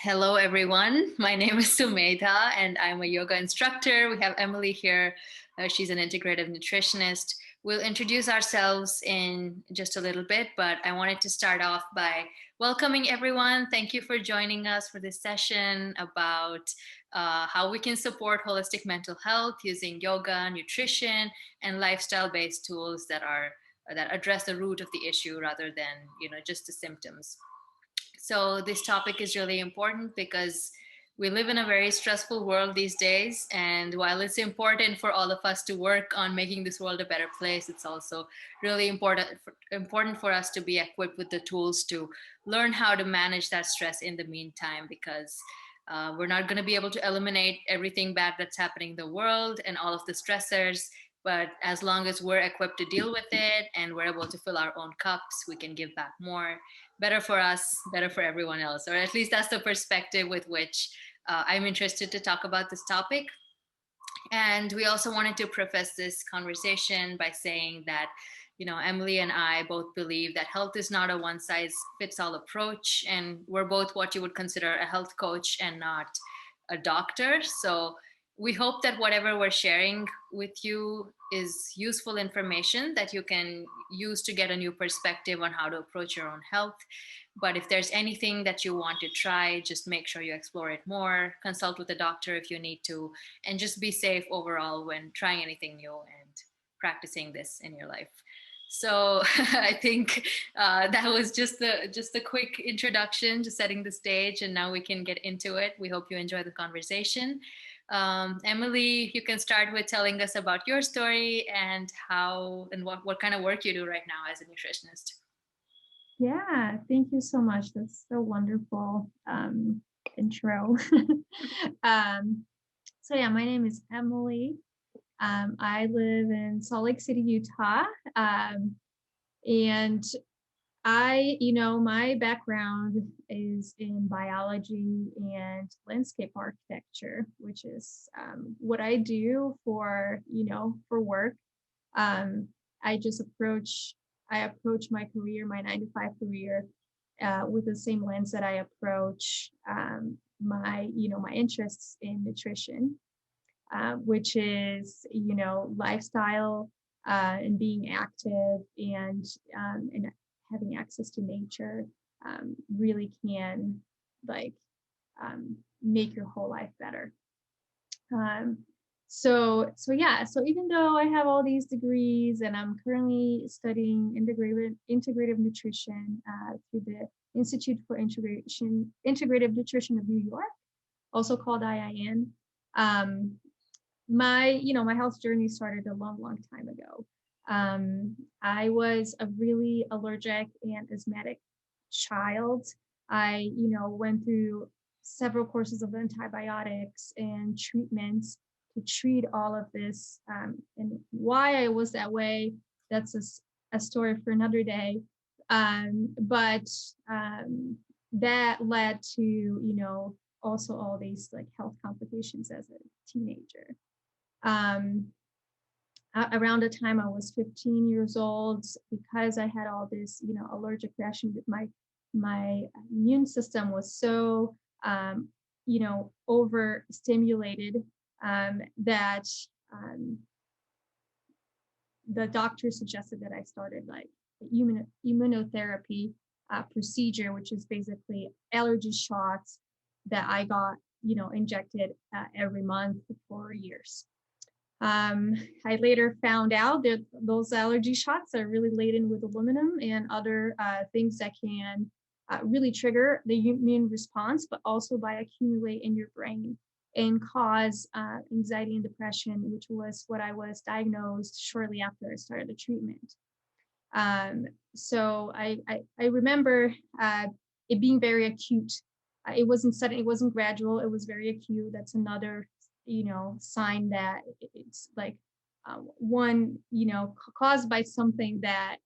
Hello, everyone. My name is Sumedha, and I'm a yoga instructor. We have Emily here. She's an integrative nutritionist. We'll introduce ourselves in just a little bit, but I wanted to start off by welcoming everyone. Thank you for joining us for this session about how we can support holistic mental health using yoga, nutrition, and lifestyle-based tools that address the root of the issue rather than just the symptoms. So this topic is really important because we live in a very stressful world these days. And while it's important for all of us to work on making this world a better place, it's also really important for us to be equipped with the tools to learn how to manage that stress in the meantime, because we're not going to be able to eliminate everything bad that's happening in the world and all of the stressors. But as long as we're equipped to deal with it and we're able to fill our own cups, we can give back more. Better for us, better for everyone else. Or at least that's the perspective with which I'm interested to talk about this topic. And we also wanted to preface this conversation by saying that, Emily and I both believe that health is not a one size fits all approach. And we're both what you would consider a health coach and not a doctor. So we hope that whatever we're sharing with you is useful information that you can use to get a new perspective on how to approach your own health. But if there's anything that you want to try, just make sure you explore it more, consult with a doctor if you need to, and just be safe overall when trying anything new and practicing this in your life. So I think that was just a quick introduction, just setting the stage, and now we can get into it. We hope you enjoy the conversation. Emily, you can start with telling us about your story and what kind of work you do right now as a nutritionist. Yeah, thank you so much. That's so wonderful intro. um, so yeah, my name is Emily. I live in Salt Lake City, Utah. And my background is in biology and landscape architecture, which is what I do for work. Um, I just approach my career, my 9 to 5 career, with the same lens that I approach my interests in nutrition, which is lifestyle and being active and having access to nature really can like make your whole life better. Um, so yeah, so even though I have all these degrees and I'm currently studying integrative nutrition through the Institute for Integrative Nutrition of New York, also called IIN. Um, my health journey started a long time ago. I was a really allergic and asthmatic child. I went through several courses of antibiotics and treatments to treat all of this. And why I was that way, that's a story for another day. But that led to also all these like health complications as a teenager. um, Around the time I was 15 years old, because I had all this, allergic reaction with my immune system was so, overstimulated, that the doctor suggested that I started like immunotherapy procedure, which is basically allergy shots that I got, injected every month for years. I later found out that those allergy shots are really laden with aluminum and other things that can really trigger the immune response, but also by accumulate in your brain and cause anxiety and depression, which was what I was diagnosed shortly after I started the treatment. So I remember it being very acute. It wasn't sudden, it wasn't gradual, it was very acute. That's another sign that it's like one caused by something that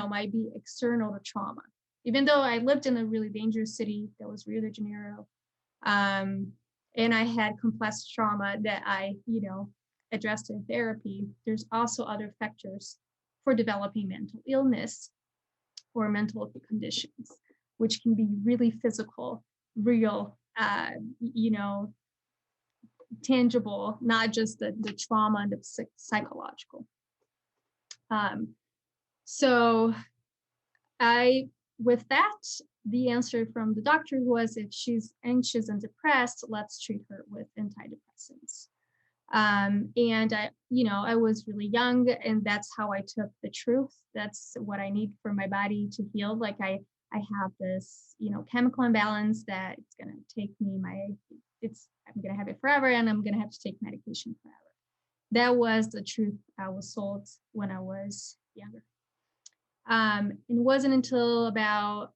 might be external to trauma. Even though I lived in a really dangerous city that was Rio de Janeiro, and I had complex trauma that I addressed in therapy, there's also other factors for developing mental illness or mental conditions, which can be really physical real, you know, tangible, not just the trauma and the psychological. Um, so I, with that, the answer from the doctor was if she's anxious and depressed, let's treat her with antidepressants. And I, you know, I was really young, and that's how I took the truth. That's what I need for my body to heal. Like I have this, you know, chemical imbalance that it's gonna take me I'm gonna have it forever, and I'm gonna have to take medication forever. That was the truth I was sold when I was younger. It wasn't until about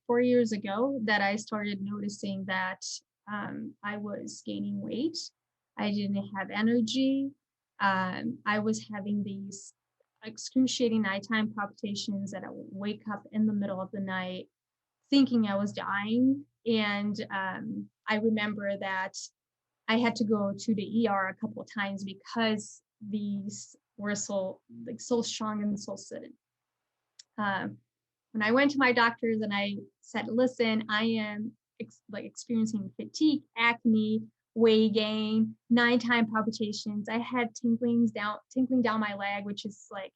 4 years ago that I started noticing that I was gaining weight. I didn't have energy. I was having these excruciating nighttime palpitations that I would wake up in the middle of the night thinking I was dying. And I remember that I had to go to the ER a couple of times because these were so strong and so sudden. Um, when I went to my doctors and I said, listen, I am experiencing fatigue, acne, weight gain, nighttime palpitations. I had tinkling down my leg, which is like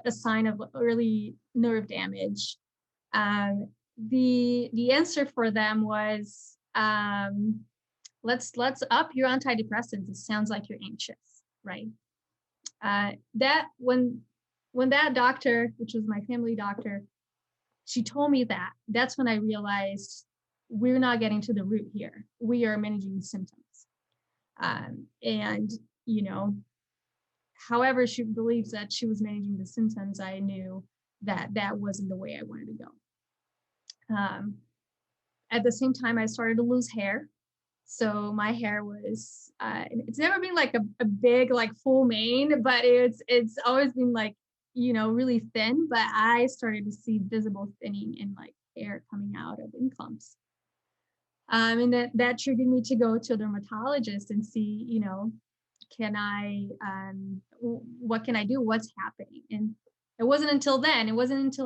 a sign of early nerve damage. The answer for them was, let's up your antidepressants. It sounds like you're anxious, right? That when that doctor, which was my family doctor, she told me that, that's when I realized we're not getting to the root here. We are managing symptoms. And, you know, however she believes that she was managing the symptoms, I knew that that wasn't the way I wanted to go. At the same time, I started to lose hair. So my hair was, it's never been like a big, like full mane, but it's always been like, you know, really thin. But I started to see visible thinning in like hair coming out of in clumps. And that triggered me to go to a dermatologist and see, you know, what can I do? What's happening? And it wasn't until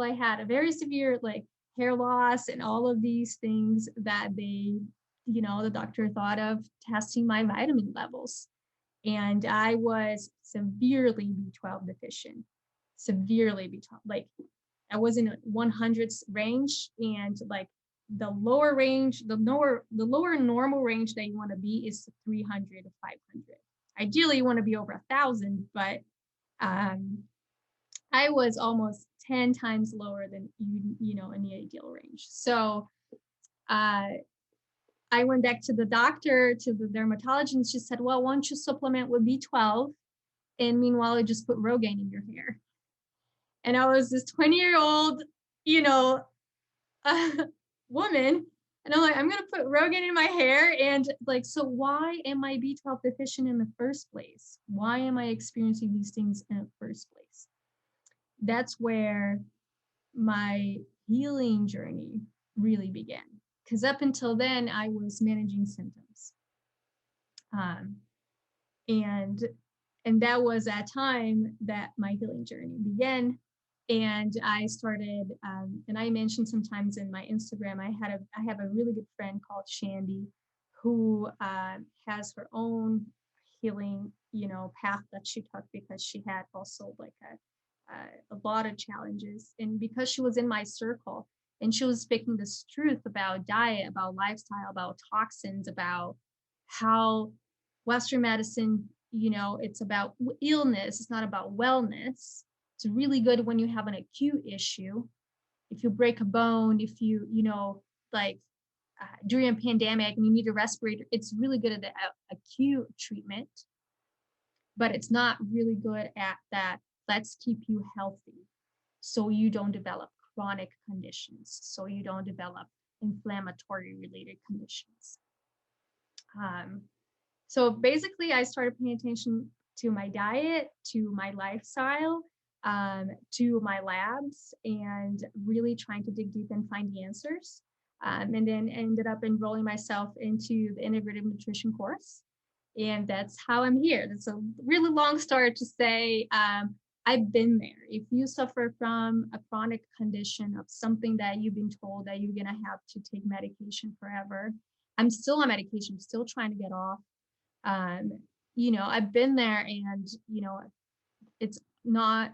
I had a very severe like hair loss and all of these things that they, you know, the doctor thought of testing my vitamin levels. And I was severely B12 deficient, severely B12. Like I was in 100s range, and like the lower range, the lower normal range that you want to be is 300 to 500. Ideally, you want to be over 1,000, but I was almost 10 times lower than you know, in the ideal range. So I went back to the doctor, to the dermatologist, and she said, well, why don't you supplement with B12? And meanwhile, I just put Rogaine in your hair. And I was this 20-year-old, you know, woman. And I'm like, I'm going to put Rogaine in my hair. And like, so why am I B12 deficient in the first place? Why am I experiencing these things in the first place? That's where my healing journey really began. Because up until then, I was managing symptoms. And that was that time that my healing journey began. And I started, and I mentioned sometimes in my Instagram, I have a really good friend called Shandy, who has her own healing, you know, path that she took because she had also like a lot of challenges. And because she was in my circle and she was speaking this truth about diet, about lifestyle, about toxins, about how Western medicine, you know, it's about illness, it's not about wellness. It's really good when you have an acute issue. If you break a bone, if you know, like during a pandemic and you need a respirator, it's really good at the acute treatment, but it's not really good at that. Let's keep you healthy so you don't develop chronic conditions, so you don't develop inflammatory related conditions. So basically, I started paying attention to my diet, to my lifestyle, to my labs, and really trying to dig deep and find the answers. And then ended up enrolling myself into the integrative nutrition course. And that's how I'm here. That's a really long story to say, I've been there. If you suffer from a chronic condition of something that you've been told that you're gonna have to take medication forever, I'm still on medication, still trying to get off. Um, I've been there, and it's not,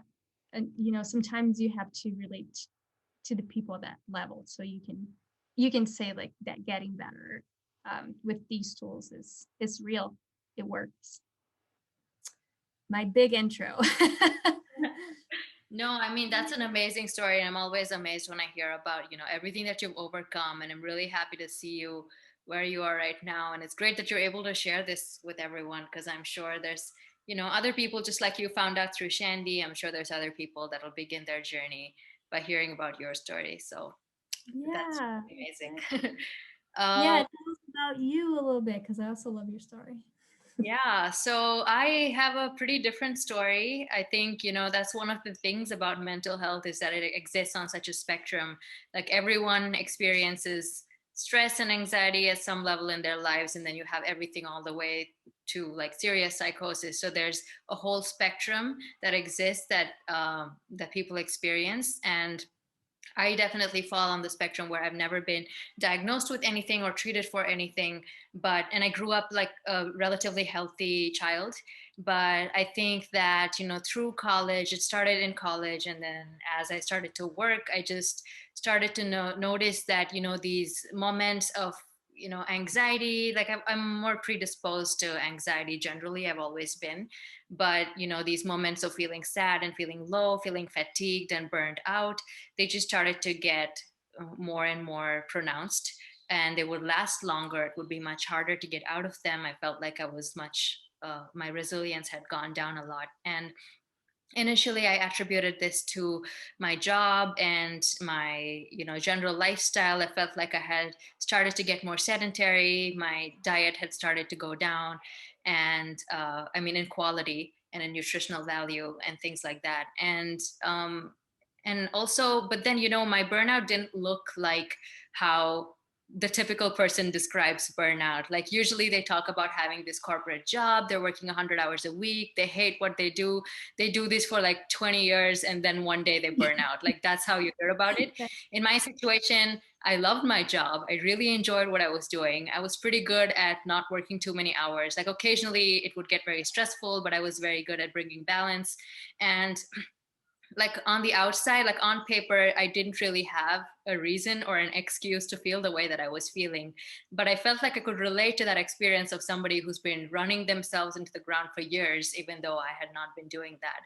and sometimes you have to relate to the people at that level, so you can say like that getting better with these tools is real. It works. My big intro. No, I mean, that's an amazing story. And I'm always amazed when I hear about, everything that you've overcome. And I'm really happy to see you where you are right now. And it's great that you're able to share this with everyone, because I'm sure there's, other people just like you found out through Shandy. I'm sure there's other people that'll begin their journey by hearing about your story. So that's Yeah, amazing. exactly. Yeah, um, tell us about you a little bit because I also love your story. Yeah, so I have a pretty different story. I think, that's one of the things about mental health is that it exists on such a spectrum. Like everyone experiences stress and anxiety at some level in their lives, and then you have everything all the way to like serious psychosis. So there's a whole spectrum that exists that people experience, and I definitely fall on the spectrum where I've never been diagnosed with anything or treated for anything. And I grew up like a relatively healthy child. But I think that, through college, it started in college. And then as I started to work, I just started to notice that, these moments of, anxiety, like I'm more predisposed to anxiety generally. I've always been. But, these moments of feeling sad and feeling low, feeling fatigued and burned out, they just started to get more and more pronounced, and they would last longer. It would be much harder to get out of them. I felt like I was my resilience had gone down a lot. And initially I attributed this to my job and my general lifestyle. I felt like I had started to get more sedentary. My diet had started to go down, and I mean, in quality and in nutritional value and things like that. And also, but then, my burnout didn't look like how the typical person describes burnout. Like usually they talk about having this corporate job, they're working 100 hours a week, they hate what they do, they do this for like 20 years, and then one day they burn out. Like that's how you hear about it. In my situation, I loved my job. I really enjoyed what I was doing. I was pretty good at not working too many hours. Like occasionally it would get very stressful, but I was very good at bringing balance. And like on the outside, like on paper, I didn't really have a reason or an excuse to feel the way that I was feeling. But I felt like I could relate to that experience of somebody who's been running themselves into the ground for years, even though I had not been doing that.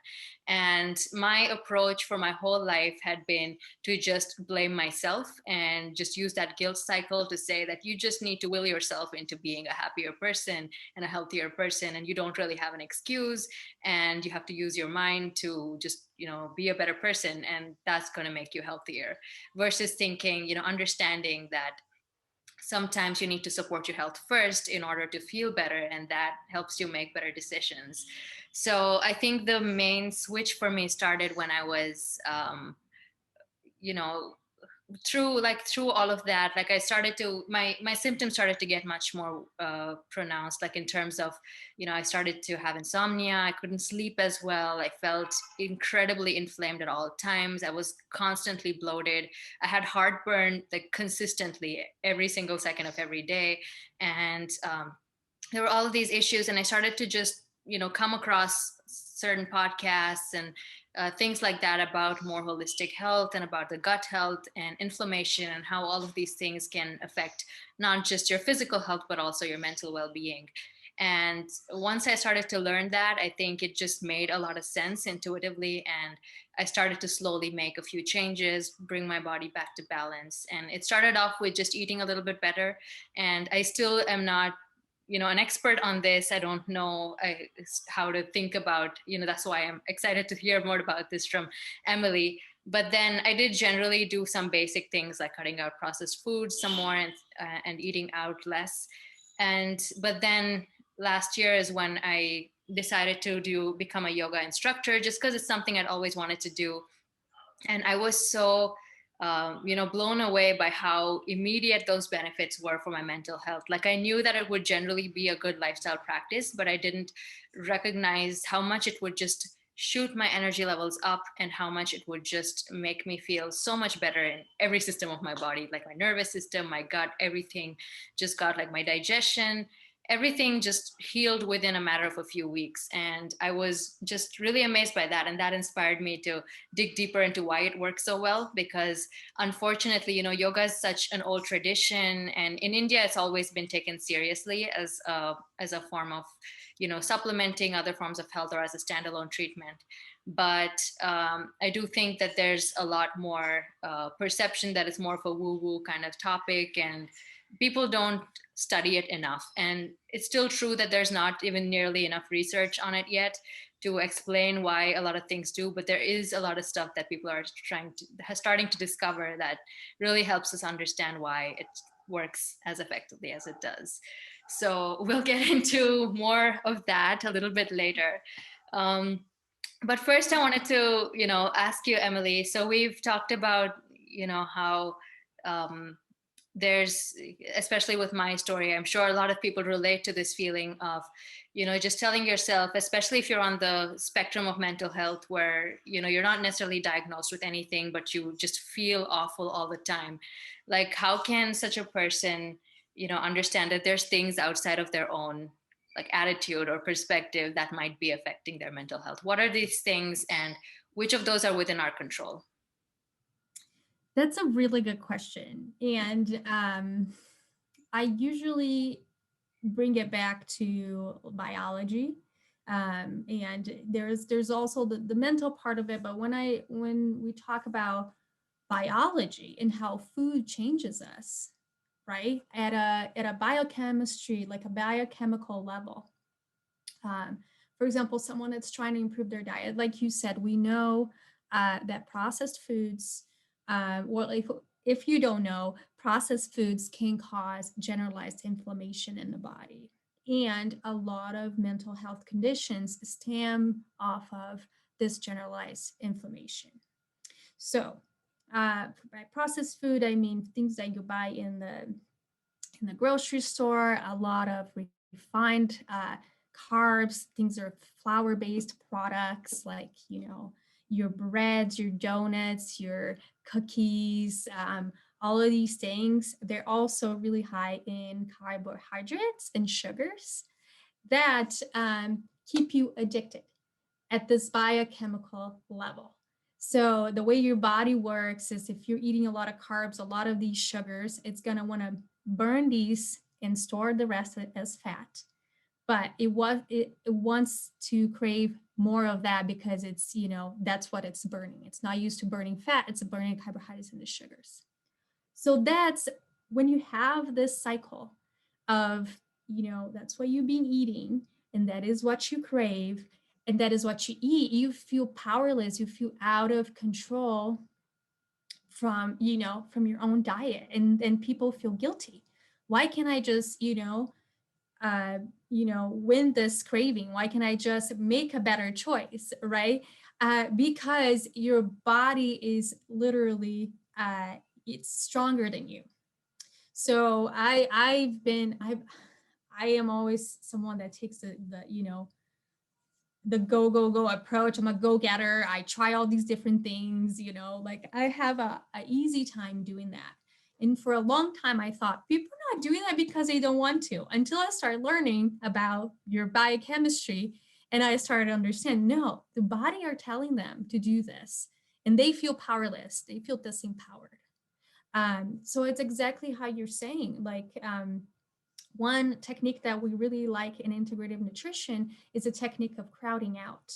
And my approach for my whole life had been to just blame myself and just use that guilt cycle to say that you just need to will yourself into being a happier person and a healthier person, and you don't really have an excuse, and you have to use your mind to just be a better person, and that's going to make you healthier, versus thinking, understanding that sometimes you need to support your health first in order to feel better, and that helps you make better decisions. So I think the main switch for me started when I was you know through all of that. Like I started to my symptoms started to get much more pronounced, like in terms of, I started to have insomnia. I couldn't sleep as well. I felt incredibly inflamed at all times. I was constantly bloated. I had heartburn like consistently every single second of every day. And there were all of these issues, and I started to just come across certain podcasts and things like that about more holistic health and about the gut health and inflammation, and how all of these things can affect not just your physical health but also your mental well-being. And once I started to learn that, I think it just made a lot of sense intuitively, and I started to slowly make a few changes, bring my body back to balance. And it started off with just eating a little bit better, and I still am not an expert on this. I don't know how to think about, that's why I'm excited to hear more about this from Emily. But then I did generally do some basic things like cutting out processed foods some more, and eating out less. But then last year is when I decided to become a yoga instructor, just because it's something I'd always wanted to do. And I was so blown away by how immediate those benefits were for my mental health. Like I knew that it would generally be a good lifestyle practice, but I didn't recognize how much it would just shoot my energy levels up, and how much it would just make me feel so much better in every system of my body, like my nervous system, my gut, everything just got like my digestion, everything just healed within a matter of a few weeks. And I was just really amazed by that. And that inspired me to dig deeper into why it works so well. Because unfortunately, yoga is such an old tradition. And in India, it's always been taken seriously as a form of, supplementing other forms of health or as a standalone treatment. But I do think that there's a lot more perception that it's more of a woo-woo kind of topic, and people don't study it enough. And it's still true that there's not even nearly enough research on it yet to explain why a lot of things do, but there is a lot of stuff that people are starting to discover that really helps us understand why it works as effectively as it does. So we'll get into more of that a little bit later. But first I wanted to, ask you, Emily. So we've talked about, how there's, especially with my story, I'm sure a lot of people relate to this feeling of, just telling yourself, especially if you're on the spectrum of mental health where, you're not necessarily diagnosed with anything, but you just feel awful all the time. Like, how can such a person, understand that there's things outside of their own like attitude or perspective that might be affecting their mental health? What are these things, and which of those are within our control? That's a really good question. And I usually bring it back to biology. And there's also the mental part of it. But when we talk about biology and how food changes us, right? At a biochemistry, like a biochemical level. Um, for example, someone that's trying to improve their diet, like you said, we know that processed foods, well, if you don't know, processed foods can cause generalized inflammation in the body. And a lot of mental health conditions stem off of this generalized inflammation. So, by processed food, I mean things that you buy in the grocery store, a lot of refined carbs, things are flour based products like, your breads, your donuts, your cookies, all of these things. They're also really high in carbohydrates and sugars that keep you addicted at this biochemical level. So the way your body works is if you're eating a lot of carbs, a lot of these sugars, it's going to want to burn these and store the rest of it as fat. But it wants to crave more of that because it's, that's what it's burning. It's not used to burning fat, it's burning carbohydrates and the sugars. So that's when you have this cycle of, that's what you've been eating and that is what you crave and that is what you eat, you feel powerless, you feel out of control from your own diet, and people feel guilty. Why can't I just, win this craving? Why can't I just make a better choice, right? Because your body is literally it's stronger than you. So I am always someone that takes the go approach. I'm a go-getter. I try all these different things, like I have a easy time doing that. And for a long time, I thought people are not doing that because they don't want to, until I started learning about your biochemistry. And I started to understand, no, the body are telling them to do this and they feel powerless. They feel disempowered. So it's exactly how you're saying, like, one technique that we really like in integrative nutrition is a technique of crowding out.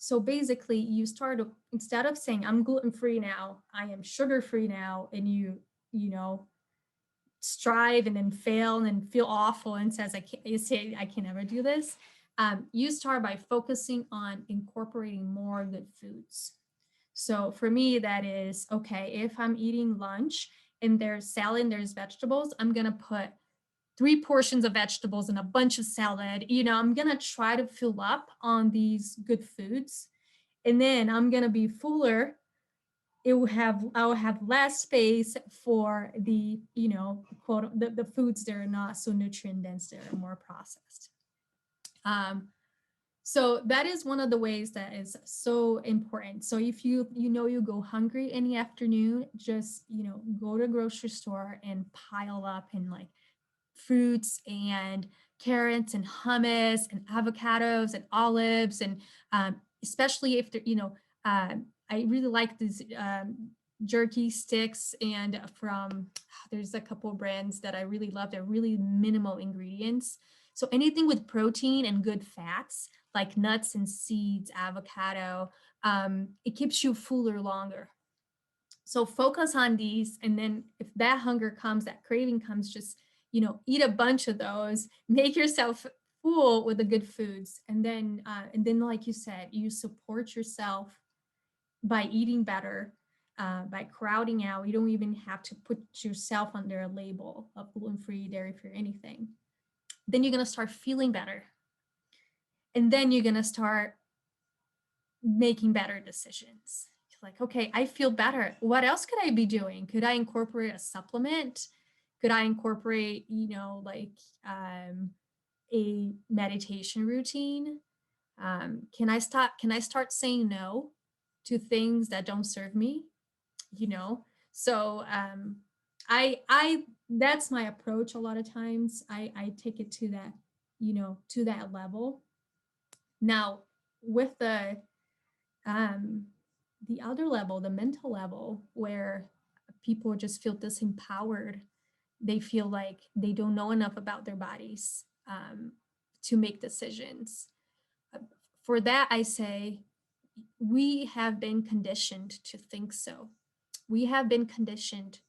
So basically, you start instead of saying I'm gluten-free now, I am sugar-free now, and you know strive and then fail and then feel awful and says you say I can never do this. You start by focusing on incorporating more good foods. So for me, that is okay. If I'm eating lunch and there's salad and there's vegetables, I'm gonna put 3 portions of vegetables and a bunch of salad. I'm going to try to fill up on these good foods. And then I'm going to be fuller. I'll have less space for the, quote, the foods that are not so nutrient dense, that are more processed. Um, So that is one of the ways that is so important. So if you go hungry in the afternoon, just go to a grocery store and pile up in like fruits and carrots and hummus and avocados and olives and especially if they're I really like these jerky sticks and from there's a couple of brands that I really love. They're really minimal ingredients. So anything with protein and good fats like nuts and seeds, avocado, it keeps you fuller longer. So focus on these, and then if that hunger comes, that craving comes, just eat a bunch of those, make yourself full with the good foods, and then like you said, you support yourself by eating better, by crowding out. You don't even have to put yourself under a label of gluten-free, dairy-free, anything. Then you're going to start feeling better, and then you're going to start making better decisions. Like, okay, I feel better. What else could I be doing? Could I incorporate a supplement? Could I incorporate, a meditation routine? Can I start saying no to things that don't serve me? You know, so I that's my approach. A lot of times, I take it to that, to that level. Now, with um, the other level, the mental level, where people just feel disempowered. They feel like they don't know enough about their bodies to make decisions. Uh, For that, I say we have been conditioned to think so. We have been conditioned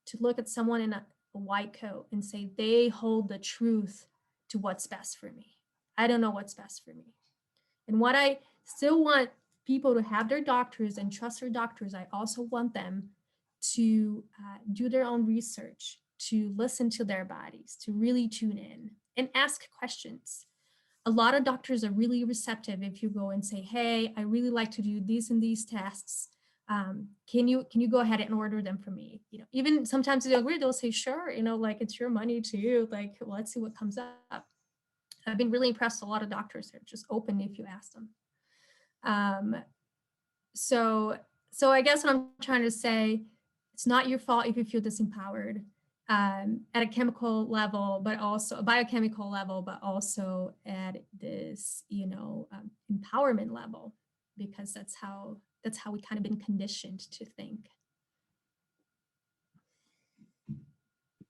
to look at someone in a white coat and say they hold the truth to what's best for me. I don't know what's best for me. And what I still want people to have their doctors and trust their doctors, I also want them to do their own research, to listen to their bodies, to really tune in and ask questions. A lot of doctors are really receptive if you go and say, "Hey, I really like to do these and these tests. Can you go ahead and order them for me?" Even sometimes they'll agree. They'll say, "Sure." Like it's your money too. Like, let's see what comes up. I've been really impressed. A lot of doctors are just open if you ask them. Um, so, so I guess what I'm trying to say, it's not your fault if you feel disempowered at a chemical level, but also a biochemical level, but also at this, empowerment level, because that's how we kind of been conditioned to think.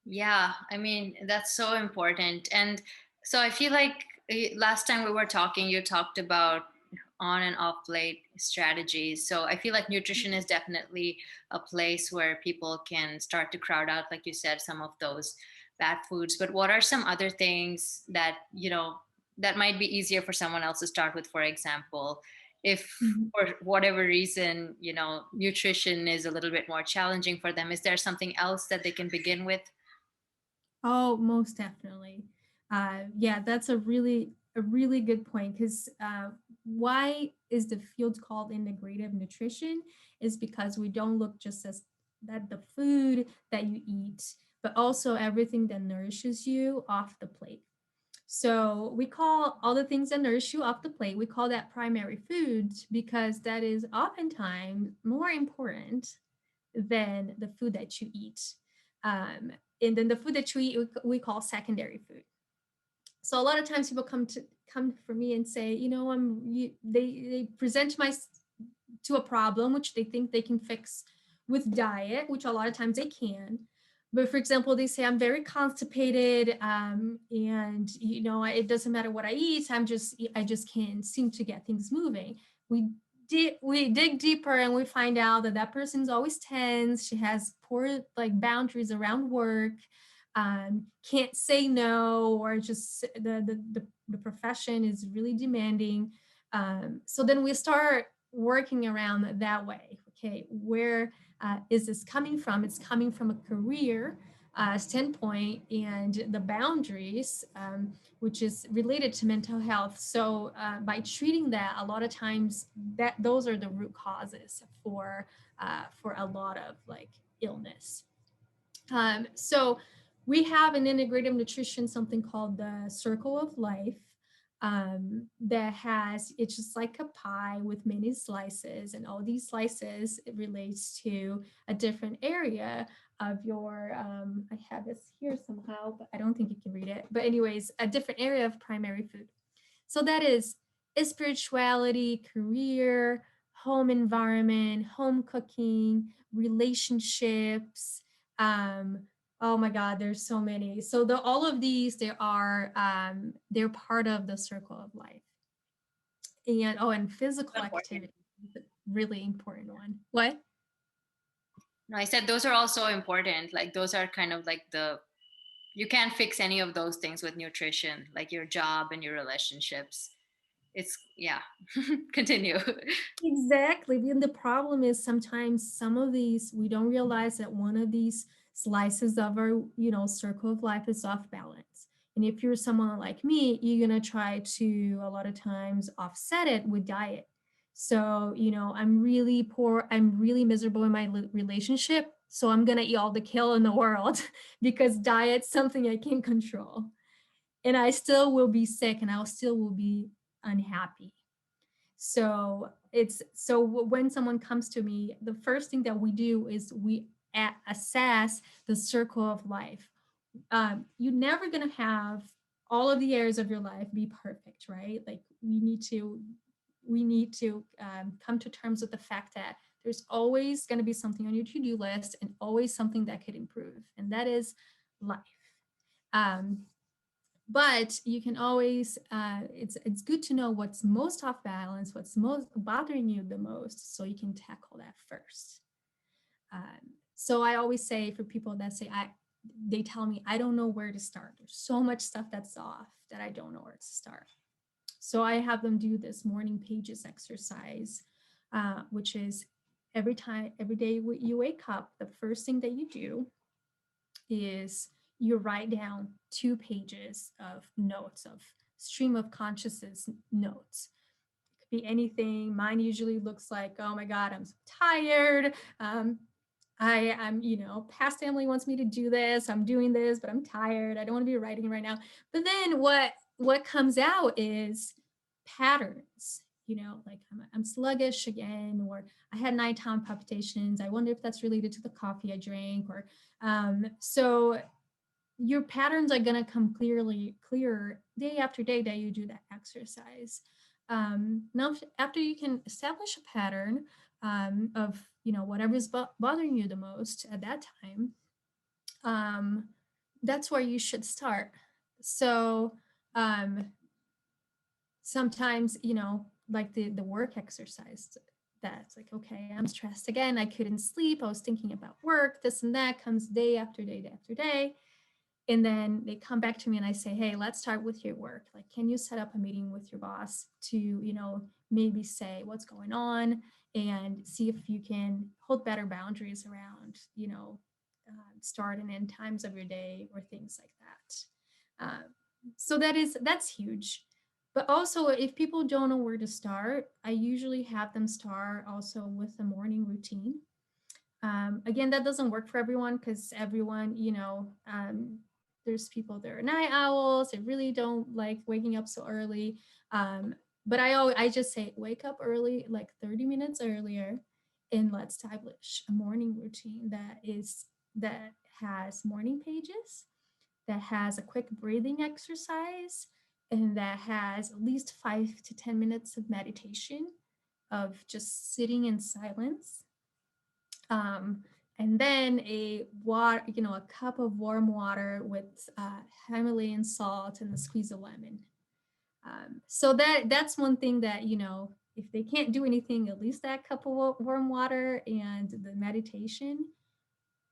Yeah, I mean, that's so important. And so I feel like last time we were talking, you talked about on and off plate strategies. So I feel like nutrition is definitely a place where people can start to crowd out, like you said, some of those bad foods. But what are some other things that, that might be easier for someone else to start with, for example? If Mhm. for whatever reason, nutrition is a little bit more challenging for them, is there something else that they can begin with? Oh, most definitely. Yeah, that's a really good point, because why is the field called integrative nutrition? Is because we don't look just as that the food that you eat, but also everything that nourishes you off the plate. So we call all the things that nourish you off the plate, we call that primary foods, because that is oftentimes more important than the food that you eat. Um, and then the food that you eat, we call secondary food. So a lot of times people come for me and say, they present my to a problem which they think they can fix with diet, which a lot of times they can. But for example, they say I'm very constipated, and it doesn't matter what I eat. I just can't seem to get things moving. We dig deeper and we find out that that person's always tense. She has poor like boundaries around work, can't say no, or just the profession is really demanding. So then we start working around that way. Okay, where is this coming from? It's coming from a career standpoint and the boundaries, which is related to mental health. So by treating that, a lot of times that those are the root causes for a lot of like illness. So we have an integrative nutrition, something called the Circle of Life. that has, it's just like a pie with many slices, and all these slices, it relates to a different area of your, I have this here somehow, but I don't think you can read it. But anyways, a different area of primary food. So that is spirituality, career, home environment, home cooking, relationships. Um, oh my God, there's so many. So all of these, they're part of the circle of life. And and physical Important. activity is a really important one. What? No, I said those are also important. Like those are kind of like you can't fix any of those things with nutrition, like your job and your relationships. It's, yeah. Continue. Exactly. And the problem is sometimes some of these, we don't realize that one of these slices of our, circle of life is off balance. And if you're someone like me, you're going to try to a lot of times offset it with diet. So, I'm really poor, I'm really miserable in my relationship. So I'm going to eat all the kale in the world because diet's something I can't control. And I still will be sick and I still will be unhappy. So when someone comes to me, the first thing that we do is we assess the circle of life. You're never going to have all of the areas of your life be perfect, right? Like we need to come to terms with the fact that there's always going to be something on your to-do list and always something that could improve, and that is life. Um, but you can always it's good to know what's most off balance, what's most bothering you the most, so you can tackle that first. So I always say, for people that say they tell me I don't know where to start, there's so much stuff that's off that I don't know where to start. So I have them do this morning pages exercise, which is every day you wake up, the first thing that you do is you write down 2 pages of notes, of stream of consciousness notes. It could be anything. Mine usually looks like, oh my God, I'm so tired. I'm, past family wants me to do this. I'm doing this, but I'm tired. I don't want to be writing right now. But then what comes out is patterns. Like I'm sluggish again, or I had nighttime palpitations. I wonder if that's related to the coffee I drank, or so your patterns are going to come clearer day after day that you do that exercise. Now, after you can establish a pattern of whatever's bothering you the most at that time, um, that's where you should start. So um, sometimes, like the work exercise, that's like, okay, I'm stressed again, I couldn't sleep, I was thinking about work, this and that comes day after day after day. And then they come back to me and I say, hey, let's start with your work. Like, can you set up a meeting with your boss to, maybe say what's going on and see if you can hold better boundaries around, start and end times of your day or things like that. So that's huge. But also, if people don't know where to start, I usually have them start also with a morning routine. Again, that doesn't work for everyone because everyone, there's people that are night owls. They really don't like waking up so early. But I just say wake up early, like 30 minutes earlier, and let's establish a morning routine that has morning pages, that has a quick breathing exercise, and that has at least 5 to 10 minutes of meditation, of just sitting in silence, um, and then a cup of warm water with Himalayan salt and a squeeze of lemon. So that's one thing that, if they can't do anything, at least that cup of warm water and the meditation.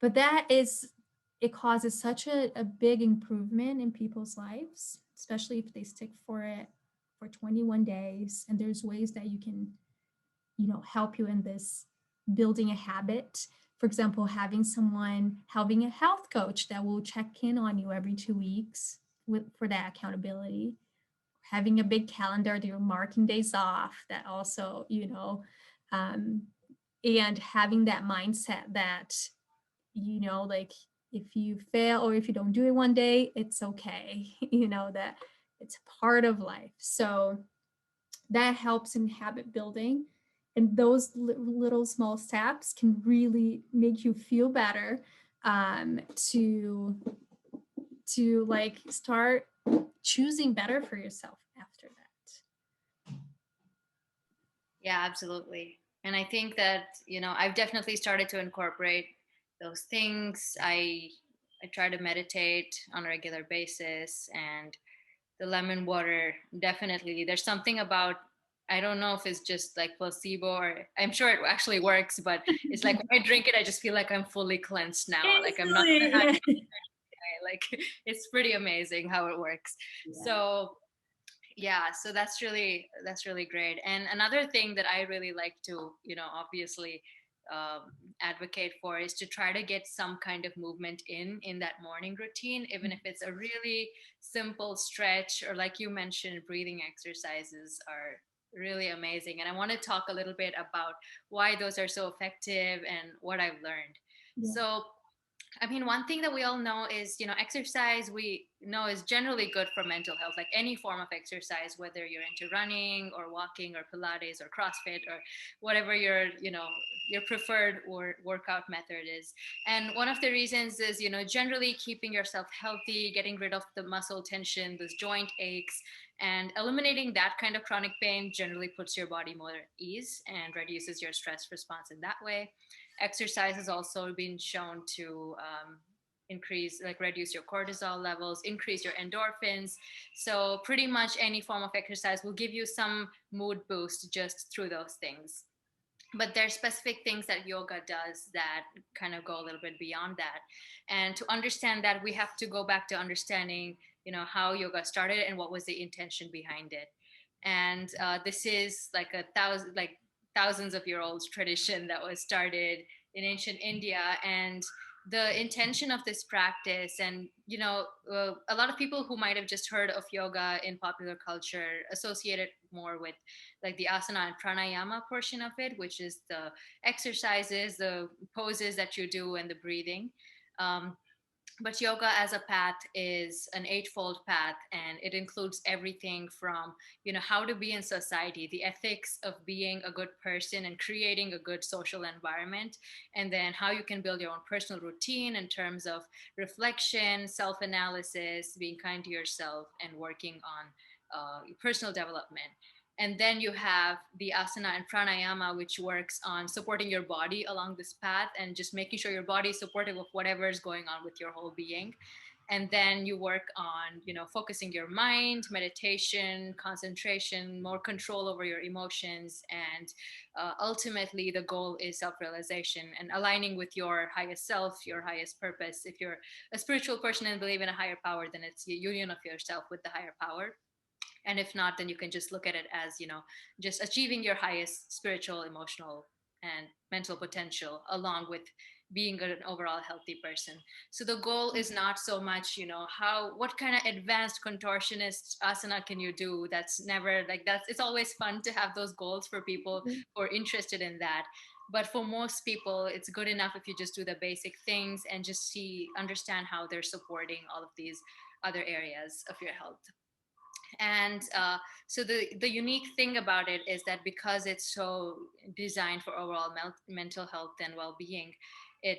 But it causes such a big improvement in people's lives, especially if they stick for it for 21 days. And there's ways that you can, help you in this building a habit. For example, having a health coach that will check in on you every 2 weeks for that accountability. Having a big calendar that you're marking days off, that also, um, and having that mindset that, like, if you fail or if you don't do it one day, it's okay. That It's part of life. So that helps in habit building. And those little small steps can really make you feel better, to like start choosing better for yourself after that. Yeah, absolutely. And I think that, I've definitely started to incorporate those things. I try to meditate on a regular basis, and the lemon water, definitely. There's something about, I don't know if it's just like placebo, or I'm sure it actually works, but it's like when I drink it, I just feel like I'm fully cleansed now. Like I'm not gonna have Instantly, yeah. like it's pretty amazing how it works. Yeah. So yeah, so that's really great. And another thing that I really like to, obviously advocate for is to try to get some kind of movement in that morning routine, even if it's a really simple stretch, or like you mentioned, breathing exercises are really amazing. And I want to talk a little bit about why those are so effective and what I've learned. Yeah. So I mean, one thing that we all know is, exercise we know is generally good for mental health, like any form of exercise, whether you're into running or walking or Pilates or CrossFit or whatever your preferred or workout method is. And one of the reasons is, generally keeping yourself healthy, getting rid of the muscle tension, those joint aches, and eliminating that kind of chronic pain generally puts your body more at ease and reduces your stress response in that way. Exercise has also been shown to increase, like reduce your cortisol levels, increase your endorphins. So pretty much any form of exercise will give you some mood boost just through those things. But there's specific things that yoga does that kind of go a little bit beyond that. And to understand that, we have to go back to understanding, how yoga started and what was the intention behind it. And this is like thousands of year old tradition that was started in ancient India. And the intention of this practice, and a lot of people who might have just heard of yoga in popular culture associate it more with like the asana and pranayama portion of it, which is the exercises, the poses that you do, and the breathing. um, but yoga as a path is an eightfold path, and it includes everything from how to be in society, the ethics of being a good person and creating a good social environment, and then how you can build your own personal routine in terms of reflection, self-analysis, being kind to yourself, and working on personal development. And then you have the asana and pranayama, which works on supporting your body along this path and just making sure your body is supportive of whatever is going on with your whole being. And then you work on, focusing your mind, meditation, concentration, more control over your emotions. And ultimately, the goal is self realization and aligning with your highest self, your highest purpose. If you're a spiritual person and believe in a higher power, then it's a union of yourself with the higher power. And if not, then you can just look at it as just achieving your highest spiritual, emotional, and mental potential, along with being an overall healthy person. So the goal is not so much what kind of advanced contortionist asana can you do. That's never like that's It's always fun to have those goals for people who are interested in that. But for most people, it's good enough if you just do the basic things and just understand how they're supporting all of these other areas of your health. And so the unique thing about it is that because it's so designed for overall mental health and well-being, it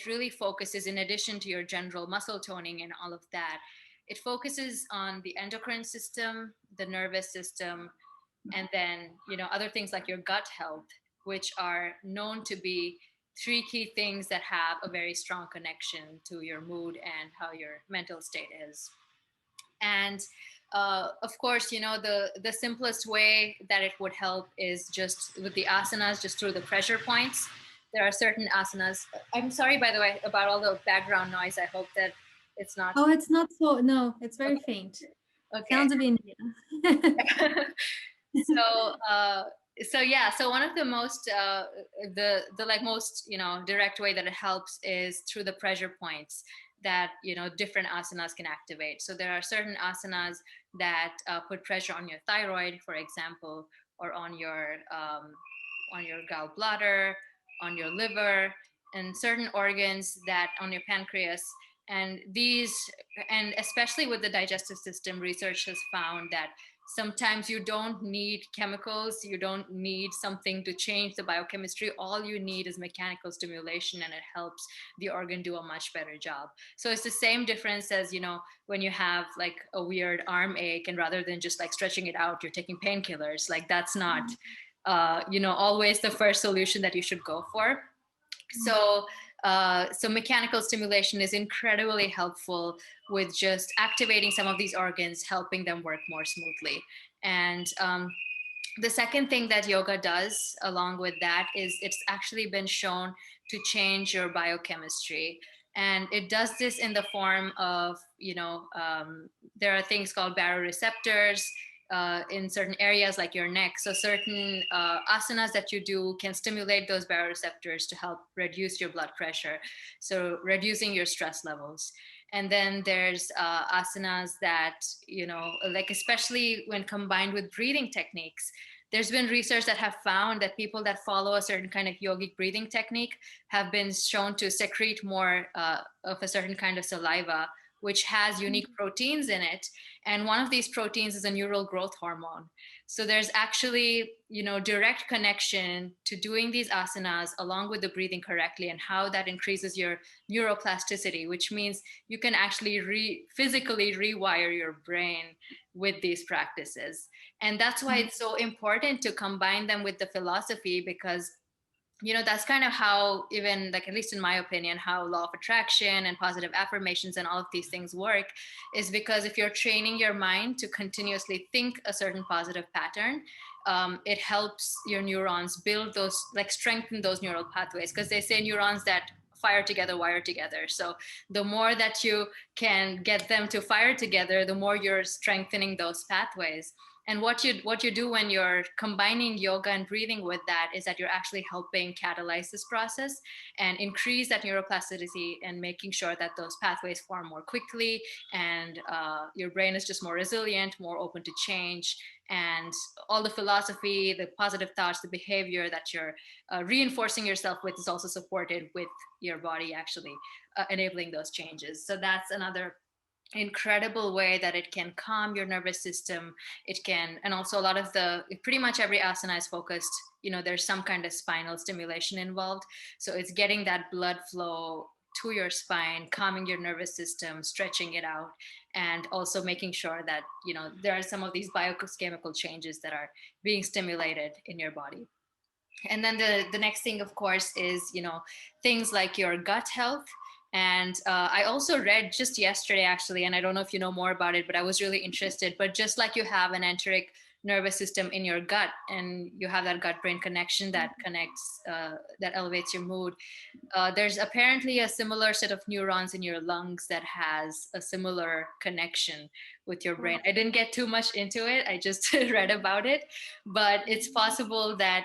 really focuses, in addition to your general muscle toning and all of that, it focuses on the endocrine system, the nervous system, and then other things like your gut health, which are known to be three key things that have a very strong connection to your mood and how your mental state is. And of course, the simplest way that it would help is just with the asanas, just through the pressure points. There are certain asanas. I'm sorry, by the way, about all the background noise. I hope that it's not Oh, it's not so, no, it's very okay. faint. Okay. Sounds of India. so uh so yeah, so one of the most the like most direct way that it helps is through the pressure points that different asanas can activate. So there are certain asanas that put pressure on your thyroid, for example, or on your gallbladder, on your liver, and certain organs, that on your pancreas. And these, and especially with the digestive system, research has found that sometimes you don't need chemicals, you don't need something to change the biochemistry. All you need is mechanical stimulation, and it helps the organ do a much better job. So it's the same difference as, when you have like a weird arm ache, and rather than just like stretching it out, you're taking painkillers. Like that's not always the first solution that you should go for. So so mechanical stimulation is incredibly helpful with just activating some of these organs, helping them work more smoothly. And the second thing that yoga does along with that is it's actually been shown to change your biochemistry. And it does this in the form of, there are things called baroreceptors in certain areas like your neck. So certain asanas that you do can stimulate those baroreceptors to help reduce your blood pressure, so reducing your stress levels. And then there's asanas that, like especially when combined with breathing techniques, there's been research that have found that people that follow a certain kind of yogic breathing technique have been shown to secrete more of a certain kind of saliva, which has unique proteins in it. And one of these proteins is a neural growth hormone. So there's actually, direct connection to doing these asanas along with the breathing correctly, and how that increases your neuroplasticity, which means you can actually physically rewire your brain with these practices. And that's why it's so important to combine them with the philosophy, because that's kind of how, even like, at least in my opinion, how law of attraction and positive affirmations and all of these things work, is because if you're training your mind to continuously think a certain positive pattern, it helps your neurons build those, like strengthen those neural pathways, because they say neurons that fire together wire together. So the more that you can get them to fire together, the more you're strengthening those pathways. And what you do when you're combining yoga and breathing with that is that you're actually helping catalyze this process and increase that neuroplasticity, and making sure that those pathways form more quickly, and your brain is just more resilient, more open to change. And all the philosophy, the positive thoughts, the behavior that you're reinforcing yourself with is also supported with your body actually enabling those changes. So that's another incredible way that it can calm your nervous system. It can, and also a lot of pretty much every asana is focused, there's some kind of spinal stimulation involved. So it's getting that blood flow to your spine, calming your nervous system, stretching it out, and also making sure that, there are some of these biochemical changes that are being stimulated in your body. And then the next thing, of course, is, things like your gut health. And I also read just yesterday, actually, and I don't know if you know more about it, but I was really interested. But just like you have an enteric nervous system in your gut, and you have that gut brain connection that connects, that elevates your mood, there's apparently a similar set of neurons in your lungs that has a similar connection with your brain. I didn't get too much into it, I just read about it, but it's possible that,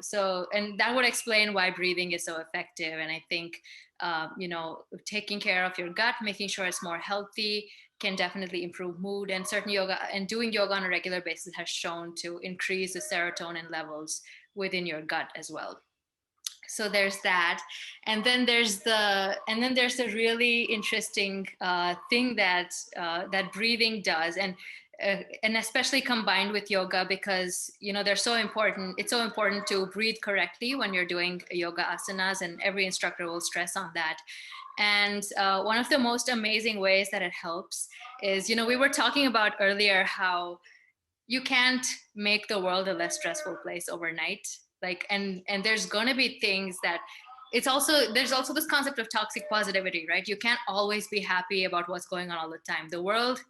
so, and that would explain why breathing is so effective. And I think, taking care of your gut, making sure it's more healthy, can definitely improve mood. And certain yoga and doing yoga on a regular basis has shown to increase the serotonin levels within your gut as well. So there's that. And then there's the really interesting thing that that breathing does. And especially combined with yoga, because they're so important. It's so important to breathe correctly when you're doing yoga asanas, and every instructor will stress on that. And one of the most amazing ways that it helps is, we were talking about earlier how you can't make the world a less stressful place overnight. Like, and there's going to be things that, there's also this concept of toxic positivity, right? You can't always be happy about what's going on all the time. The world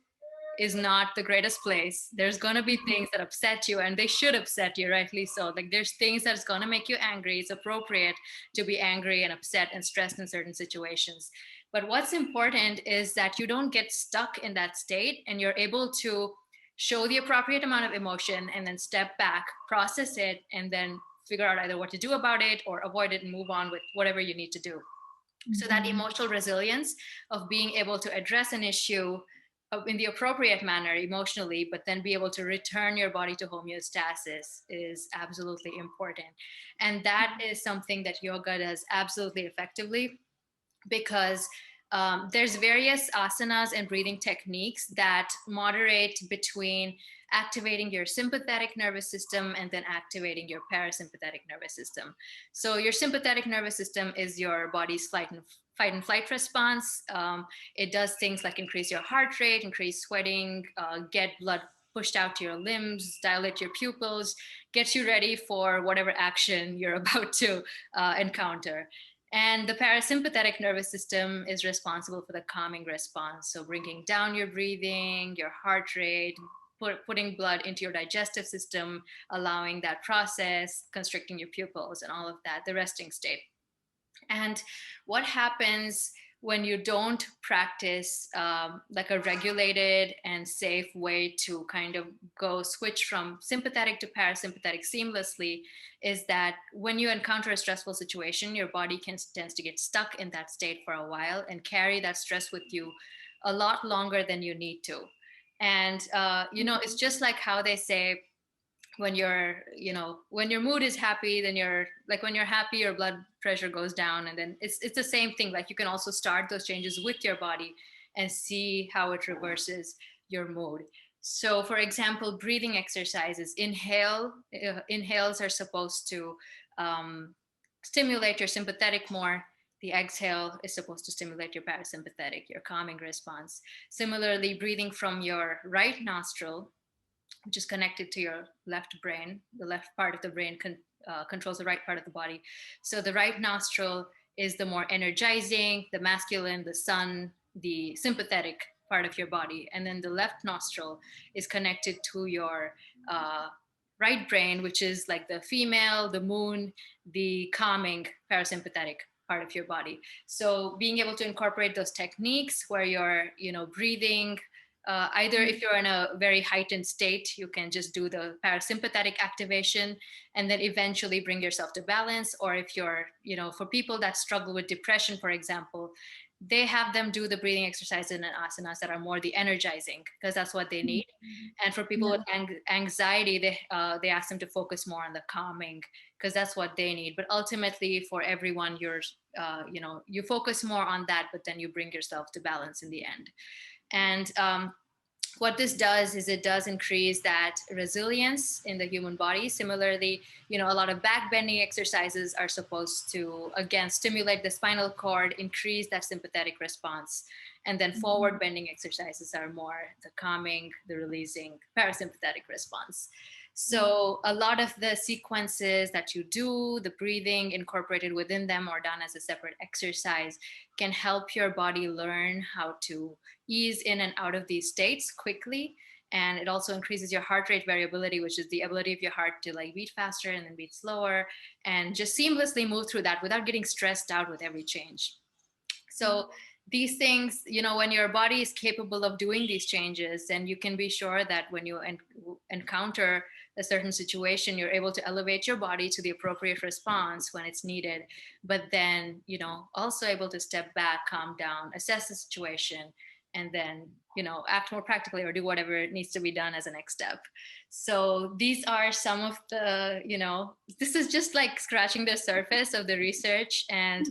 is not the greatest place. There's going to be things that upset you, and they should upset you, rightly so. Like, there's things that's going to make you angry. It's appropriate to be angry and upset and stressed in certain situations. But what's important is that you don't get stuck in that state, and you're able to show the appropriate amount of emotion, and then step back, process it, and then figure out either what to do about it or avoid it and move on with whatever you need to do. Mm-hmm. So that emotional resilience of being able to address an issue in the appropriate manner emotionally, but then be able to return your body to homeostasis is absolutely important. And that is something that yoga does absolutely effectively, because There's various asanas and breathing techniques that moderate between activating your sympathetic nervous system and then activating your parasympathetic nervous system. So your sympathetic nervous system is your body's fight and flight response. It does things like increase your heart rate, increase sweating, get blood pushed out to your limbs, dilate your pupils, get you ready for whatever action you're about to encounter. And the parasympathetic nervous system is responsible for the calming response. So bringing down your breathing, your heart rate, putting blood into your digestive system, allowing that process, constricting your pupils and all of that, the resting state. And what happens when you don't practice like a regulated and safe way to kind of go switch from sympathetic to parasympathetic seamlessly is that when you encounter a stressful situation, your body tends to get stuck in that state for a while and carry that stress with you a lot longer than you need to. And it's just like how they say, when when your mood is happy, then when you're happy, your blood pressure goes down, and then it's the same thing. Like, you can also start those changes with your body and see how it reverses your mood. So for example, breathing exercises, inhales are supposed to stimulate your sympathetic more. The exhale is supposed to stimulate your parasympathetic, your calming response. Similarly, breathing from your right nostril, which is connected to your left brain. The left part of the brain controls the right part of the body. So the right nostril is the more energizing, the masculine, the sun, the sympathetic part of your body. And then the left nostril is connected to your right brain, which is like the female, the moon, the calming parasympathetic part of your body. So being able to incorporate those techniques where you're, breathing, either if you're in a very heightened state, you can just do the parasympathetic activation and then eventually bring yourself to balance. Or if you're, for people that struggle with depression, for example, they have them do the breathing exercises and asanas that are more the energizing, because that's what they need. And for people with anxiety, they ask them to focus more on the calming, because that's what they need. But ultimately, for everyone, you focus more on that, but then you bring yourself to balance in the end. And what this does is it does increase that resilience in the human body. Similarly, a lot of back bending exercises are supposed to, again, stimulate the spinal cord, increase that sympathetic response. And then forward bending exercises are more the calming, the releasing parasympathetic response. So a lot of the sequences that you do, the breathing incorporated within them or done as a separate exercise, can help your body learn how to ease in and out of these states quickly. And it also increases your heart rate variability, which is the ability of your heart to like beat faster and then beat slower, and just seamlessly move through that without getting stressed out with every change. So these things, when your body is capable of doing these changes, then you can be sure that when you encounter a certain situation, you're able to elevate your body to the appropriate response when it's needed. But then, also able to step back, calm down, assess the situation, and then, act more practically or do whatever needs to be done as a next step. So these are some of the, this is just like scratching the surface of the research. And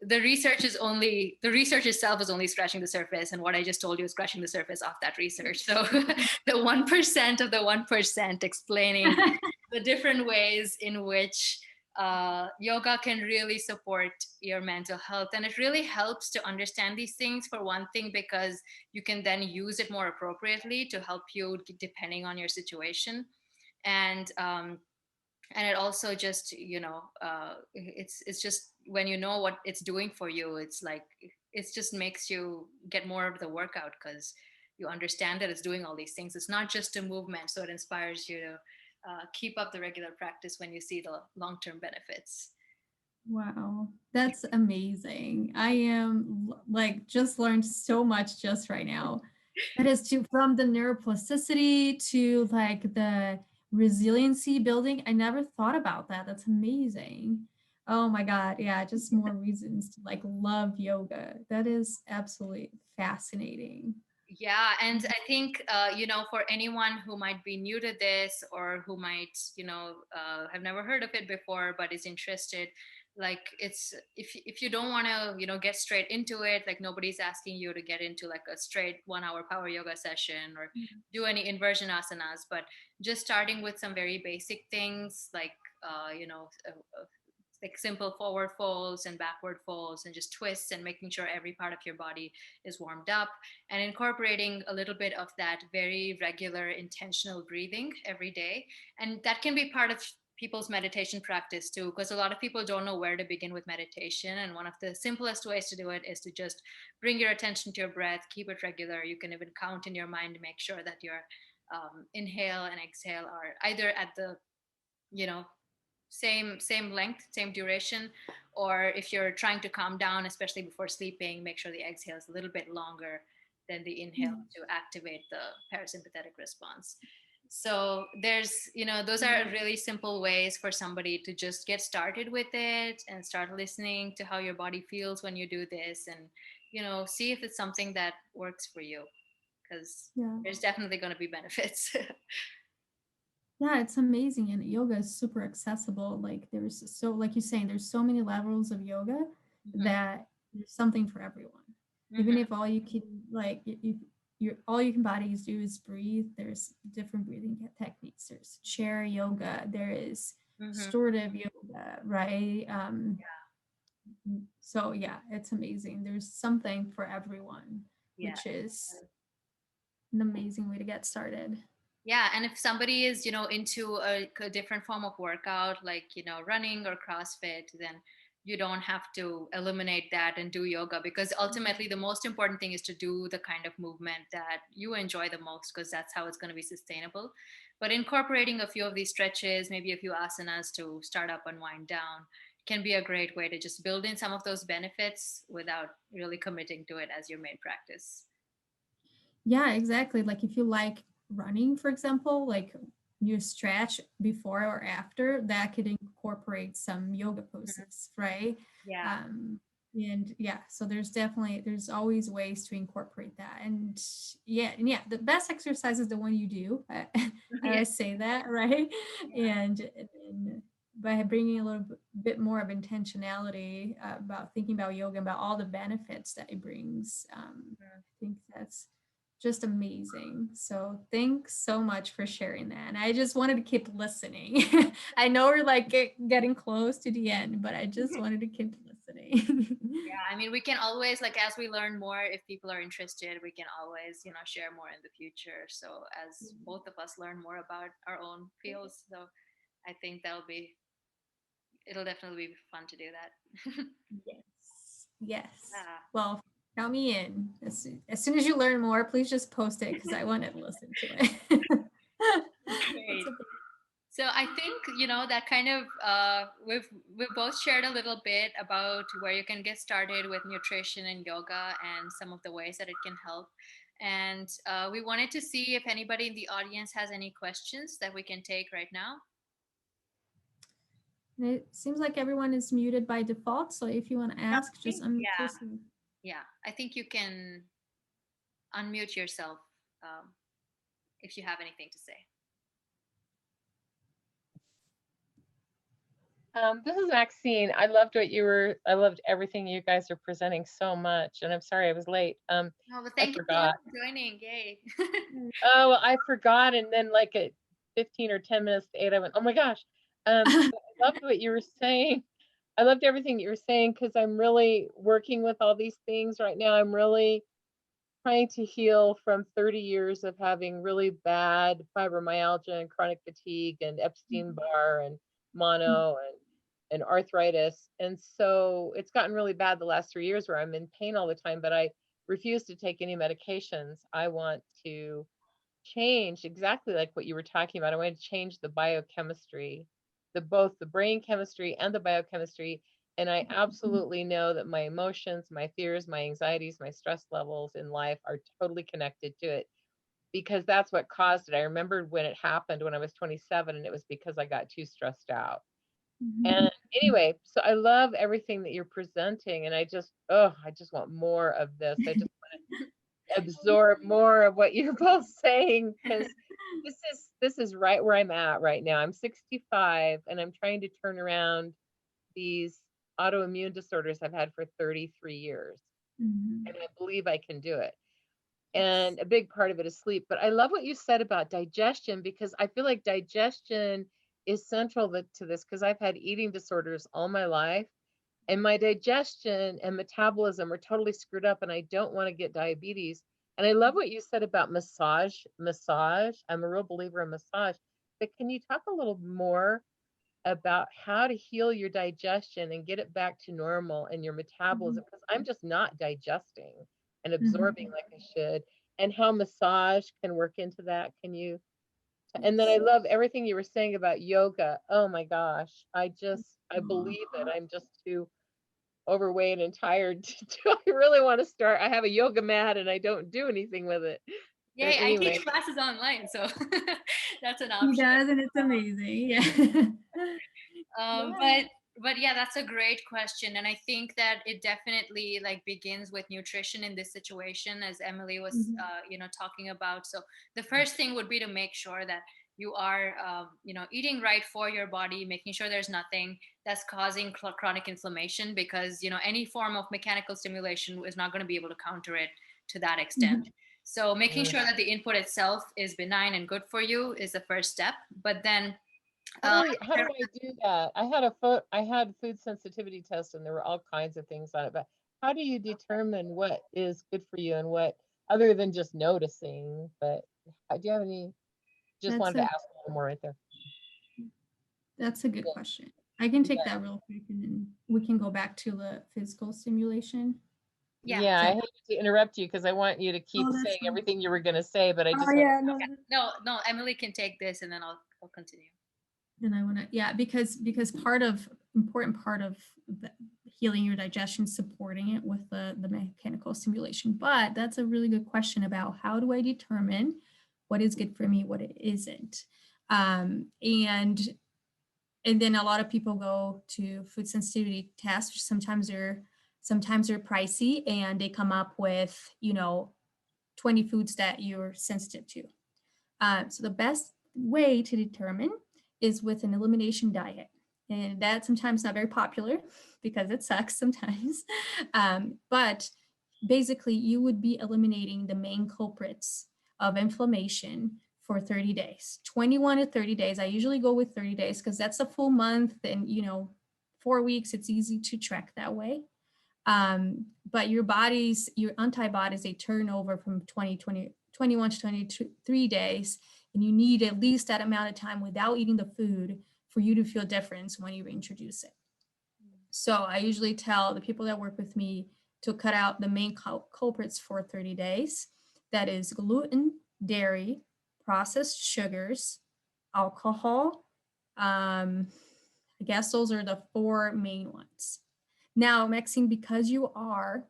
the research itself is only scratching the surface, and what I just told you is scratching the surface off that research. So the 1% of the 1% explaining the different ways in which yoga can really support your mental health. And it really helps to understand these things, for one thing, because you can then use it more appropriately to help you depending on your situation. And it also just, it's just when you know what it's doing for you, it's like, it just makes you get more of the workout, because you understand that it's doing all these things. It's not just a movement. So it inspires you to keep up the regular practice when you see the long-term benefits. Wow, that's amazing. I am like just learned so much just right now. That is from the neuroplasticity to like the resiliency building. I never thought about that. That's amazing. Oh my God. Yeah, just more reasons to like love yoga. That is absolutely fascinating. Yeah, and I think for anyone who might be new to this, or who might have never heard of it before but is interested, like it's if you don't want to get straight into it, like nobody's asking you to get into like a straight 1 hour power yoga session or do any inversion asanas, but just starting with some very basic things like like simple forward folds and backward folds and just twists, and making sure every part of your body is warmed up, and incorporating a little bit of that very regular intentional breathing every day. And that can be part of people's meditation practice too, because a lot of people don't know where to begin with meditation, and one of the simplest ways to do it is to just bring your attention to your breath, keep it regular. You can even count in your mind to make sure that your inhale and exhale are either at the you know same length, same duration, or if you're trying to calm down, especially before sleeping, make sure the exhale is a little bit longer than the inhale to activate the parasympathetic response. So there's those are really simple ways for somebody to just get started with it and start listening to how your body feels when you do this, and see if it's something that works for you, because Yeah. there's definitely going to be benefits. Yeah, it's amazing. And yoga is super accessible. Like like you're saying, there's so many levels of yoga Mhm. that there's something for everyone. Even Mhm. if all you can like if you're all you can bodies do is breathe, there's different breathing techniques. There's chair yoga, there is Mhm. restorative yoga, right? So yeah, it's amazing. There's something for everyone, Yeah. which is an amazing way to get started. Yeah, and if somebody is, into a different form of workout, like, running or CrossFit, then you don't have to eliminate that and do yoga, because ultimately the most important thing is to do the kind of movement that you enjoy the most, because that's how it's going to be sustainable. But incorporating a few of these stretches, maybe a few asanas to start up and wind down, can be a great way to just build in some of those benefits without really committing to it as your main practice. Yeah, exactly. Like if you like running, for example, like you stretch before or after, that could incorporate some yoga Mhm. poses, right? Yeah. Um, and yeah, so there's always ways to incorporate that. And yeah, the best exercise is the one you do. I Yeah. always say that, right? And by bringing a little bit more of intentionality about thinking about yoga, about all the benefits that it brings, I think that's just amazing. So thanks so much for sharing that. And I just wanted to keep listening. I know we're like getting close to the end, but I just wanted to keep listening. Yeah, I mean, we can always, like, as we learn more, if people are interested, we can always, share more in the future. So, as both of us learn more about our own fields, so I think it'll definitely be fun to do that. Yes. Yes. Yeah, Well, count me in. As soon as you learn more, please just post it because I want to listen to it. It's great. a So I think that kind of we've both shared a little bit about where you can get started with nutrition and yoga and some of the ways that it can help. And we wanted to see if anybody in the audience has any questions that we can take right now. it seems like everyone is muted by default. So if you want to No, ask, I just think unmute yeah, yourself. yeah. I think you can unmute yourself um, if you have anything to say. This is Maxine. I loved everything you guys are presenting so much. And I'm sorry I was late. No, but I thank you so much forgot. for joining. Yay. Oh, well, I forgot. And then like at 15 or 10 minutes to 8, I went, oh my gosh. But I loved what you were saying. I loved everything you were saying because I'm really working with all these things right now. I'm really trying to heal from 30 years of having really bad fibromyalgia and chronic fatigue and Epstein-Barr and mono and arthritis. And so it's gotten really bad the last 3 years where I'm in pain all the time, but I refuse to take any medications. I want to change exactly like what you were talking about. I want to change the biochemistry, both the brain chemistry and the biochemistry. And I absolutely know that my emotions, my fears, my anxieties, my stress levels in life are totally connected to it because that's what caused it. I remembered when it happened when I was 27, and it was because I got too stressed out. Mhm. And anyway, so I love everything that you're presenting, and I just want more of this. I just absorb more of what you're both saying because this is right where I'm at right now. I'm 65 and I'm trying to turn around these autoimmune disorders I've had for 33 years. Mhm. And I believe I can do it. And a big part of it is sleep. But I love what you said about digestion, because I feel like digestion is central to this, because I've had eating disorders all my life, and my digestion and metabolism are totally screwed up, and I don't want to get diabetes. And I love what you said about massage. I'm a real believer in massage. But can you talk a little more about how to heal your digestion and get it back to normal and your metabolism? Because I'm just not digesting and absorbing Mhm. like I should, and how massage can work into that. Can you? And then I Yes. love everything you were saying about yoga. Oh my gosh, I Aw. believe it. I'm just too overweight and tired I really want to start. I have a yoga mat and I don't do anything with it. But Yay, I anyway, teach classes online, so that's an He option. does, and it's amazing. Yeah. Um, Yeah. but but yeah, that's a great question, and I think that it definitely like begins with nutrition in this situation, as Emily was Mhm. talking about. So the first thing would be to make sure that you are eating right for your body, making sure there's nothing that's causing chronic inflammation, because any form of mechanical stimulation is not going to be able to counter it to that extent. Mhm. So making mm, sure that the input itself is benign and good for you is the first step. But then how do I do that? I had food sensitivity tests, and there were all kinds of things on it. But how do you determine what is good for you and what, other than just noticing? But do you have any? Just That's wanted to a ask a little more right there. that's a good question. I can take that real quick, and then we can go back to the physical stimulation. yeah. Yeah, I So, hate to interrupt you because I want you to keep oh, that's saying fine. everything you were going to say, but I Oh just want yeah, no. No, no, Emily can take this and then I'll continue. And I want to, yeah, because important part of the healing your digestion, supporting it with the mechanical stimulation. But that's a really good question about how do I determine what is good for me, what it isn't. And then a lot of people go to food sensitivity tests, which sometimes they're pricey, and they come up with 20 foods that you're sensitive to. So the best way to determine is with an elimination diet. And that's sometimes not very popular because it sucks sometimes. But basically, you would be eliminating the main culprits of inflammation for 30 days, 21 to 30 days. I usually go with 30 days because that's a full month. And, 4 weeks, it's easy to track that way. But your antibodies, they turn over from 21 to 23 days, and you need at least that amount of time without eating the food for you to feel difference when you reintroduce it. So I usually tell the people that work with me to cut out the main culprits for 30 days. That is gluten, dairy, processed sugars, alcohol. I guess those are the four main ones. Now, Maxine, because you are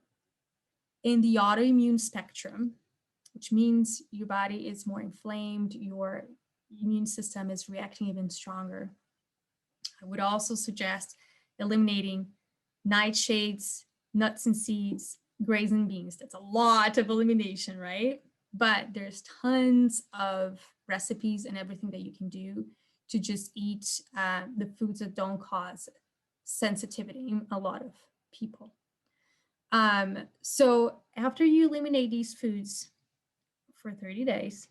in the autoimmune spectrum, which means your body is more inflamed, your immune system is reacting even stronger, I would also suggest eliminating nightshades, nuts and seeds, grains and beans. That's a lot of elimination, right? But there's tons of recipes and everything that you can do to just eat the foods that don't cause sensitivity in a lot of people. So after you eliminate these foods for 30 days,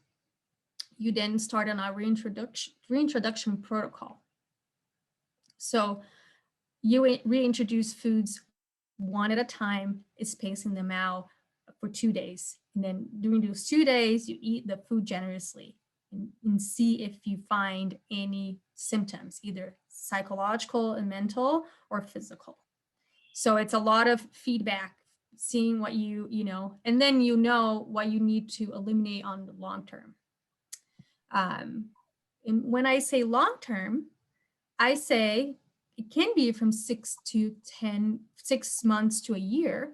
you then start on our reintroduction protocol. So you reintroduce foods one at a time, spacing them out for 2 days. And then during those 2 days, you eat the food generously and see if you find any symptoms, either psychological and mental or physical. So it's a lot of feedback, seeing what and then what you need to eliminate on the long term. And when I say long term, I say it can be from 6 months to a year.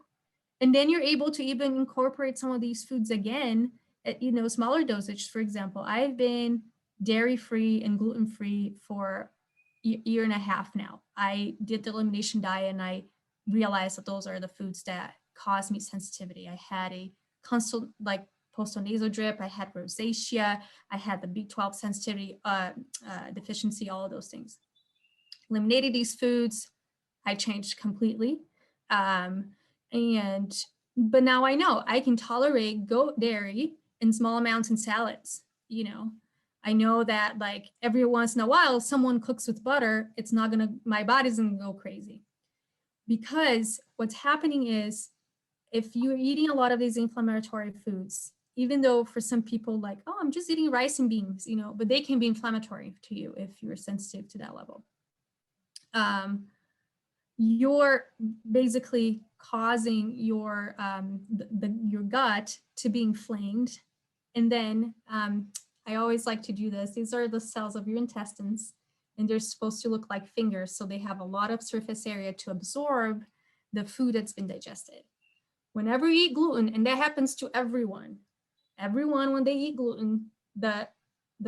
And then you're able to even incorporate some of these foods again at smaller dosage. For example, I've been dairy free and gluten free for a year and a half now. I did the elimination diet and I realized that those are the foods that cause me sensitivity. I had a constant postal nasal drip, I had rosacea, I had the B12 sensitivity deficiency, all of those things. Eliminated these foods, I changed completely. Um, and but now I know I can tolerate goat dairy in small amounts in salads. You know, I know that like every once in a while someone cooks with butter, it's not gonna my body's gonna go crazy. Because what's happening is if you're eating a lot of these inflammatory foods, even though for some people like, oh, I'm just eating rice and beans, you know, but they can be inflammatory to you if you're sensitive to that level. You're basically causing your gut to be inflamed. And then I always like to do this. These are the cells of your intestines, and they're supposed to look like fingers. So they have a lot of surface area to absorb the food that's been digested. Whenever you eat gluten, and that happens to everyone when they eat gluten, the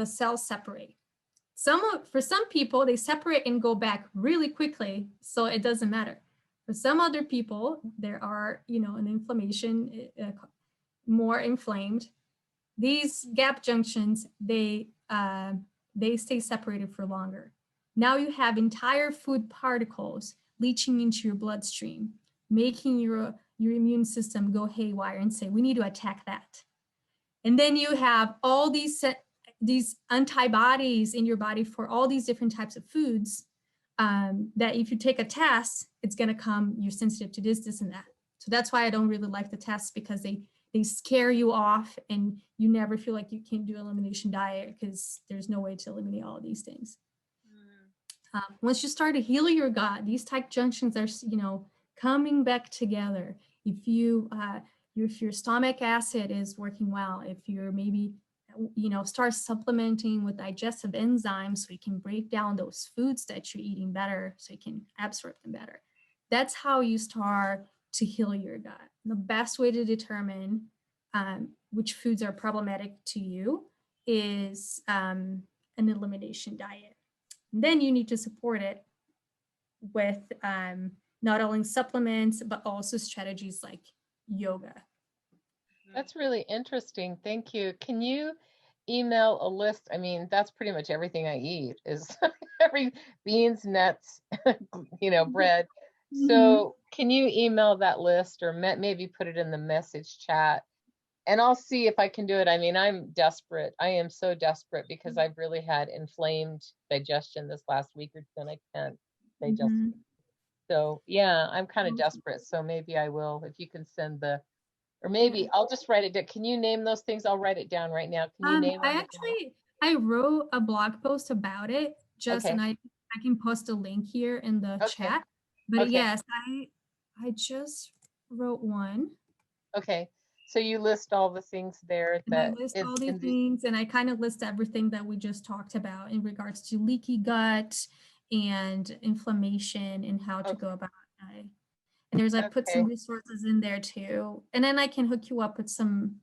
cells separate. For some people, they separate and go back really quickly, so it doesn't matter. For some other people, there are, an inflammation, more inflamed. These gap junctions, they stay separated for longer. Now you have entire food particles leaching into your bloodstream, making your immune system go haywire and say, we need to attack that. And then you have all these antibodies in your body for all these different types of foods, that if you take a test, it's going to come, you're sensitive to this, and that. So that's why I don't really like the tests, because they scare you off and you never feel like you can do elimination diet because there's no way to eliminate all of these things. Once you start to heal your gut, these tight junctions are, coming back together. If your stomach acid is working well, if you're maybe, start supplementing with digestive enzymes so you can break down those foods that you're eating better so you can absorb them better. That's how you start to heal your gut. The best way to determine which foods are problematic to you is an elimination diet. And then you need to support it with not only supplements, but also strategies like yoga. That's really interesting. Thank you. Can you email a list? I mean, that's pretty much everything I eat is every beans, nuts, bread. So can you email that list or maybe put it in the message chat? And I'll see if I can do it. I mean, I'm desperate. I am so desperate because I've really had inflamed digestion this last week or two, and I can't digest. So yeah, I'm kind of desperate. So maybe I will, if you can send or maybe I'll just write it down. Can you name those things? I'll write it down right now. Can you name them? I wrote a blog post about it and I can post a link here in the chat. But yes, I just wrote one. Okay. So you list all the things there I list all these things, and I kind of list everything that we just talked about in regards to leaky gut and inflammation and how to go about it. And there's put some resources in there too. And then I can hook you up with some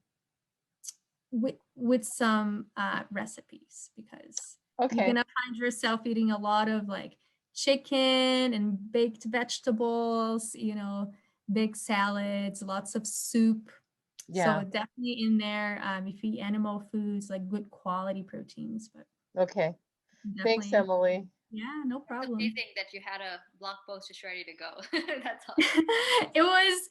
recipes, because you're gonna find yourself eating a lot of like chicken and baked vegetables, big salads, lots of soup. So definitely in there, if you eat animal foods, like good quality proteins. But thanks, Emily. Yeah, no problem. It's amazing that you had a blog post just ready to go. That's awesome. It was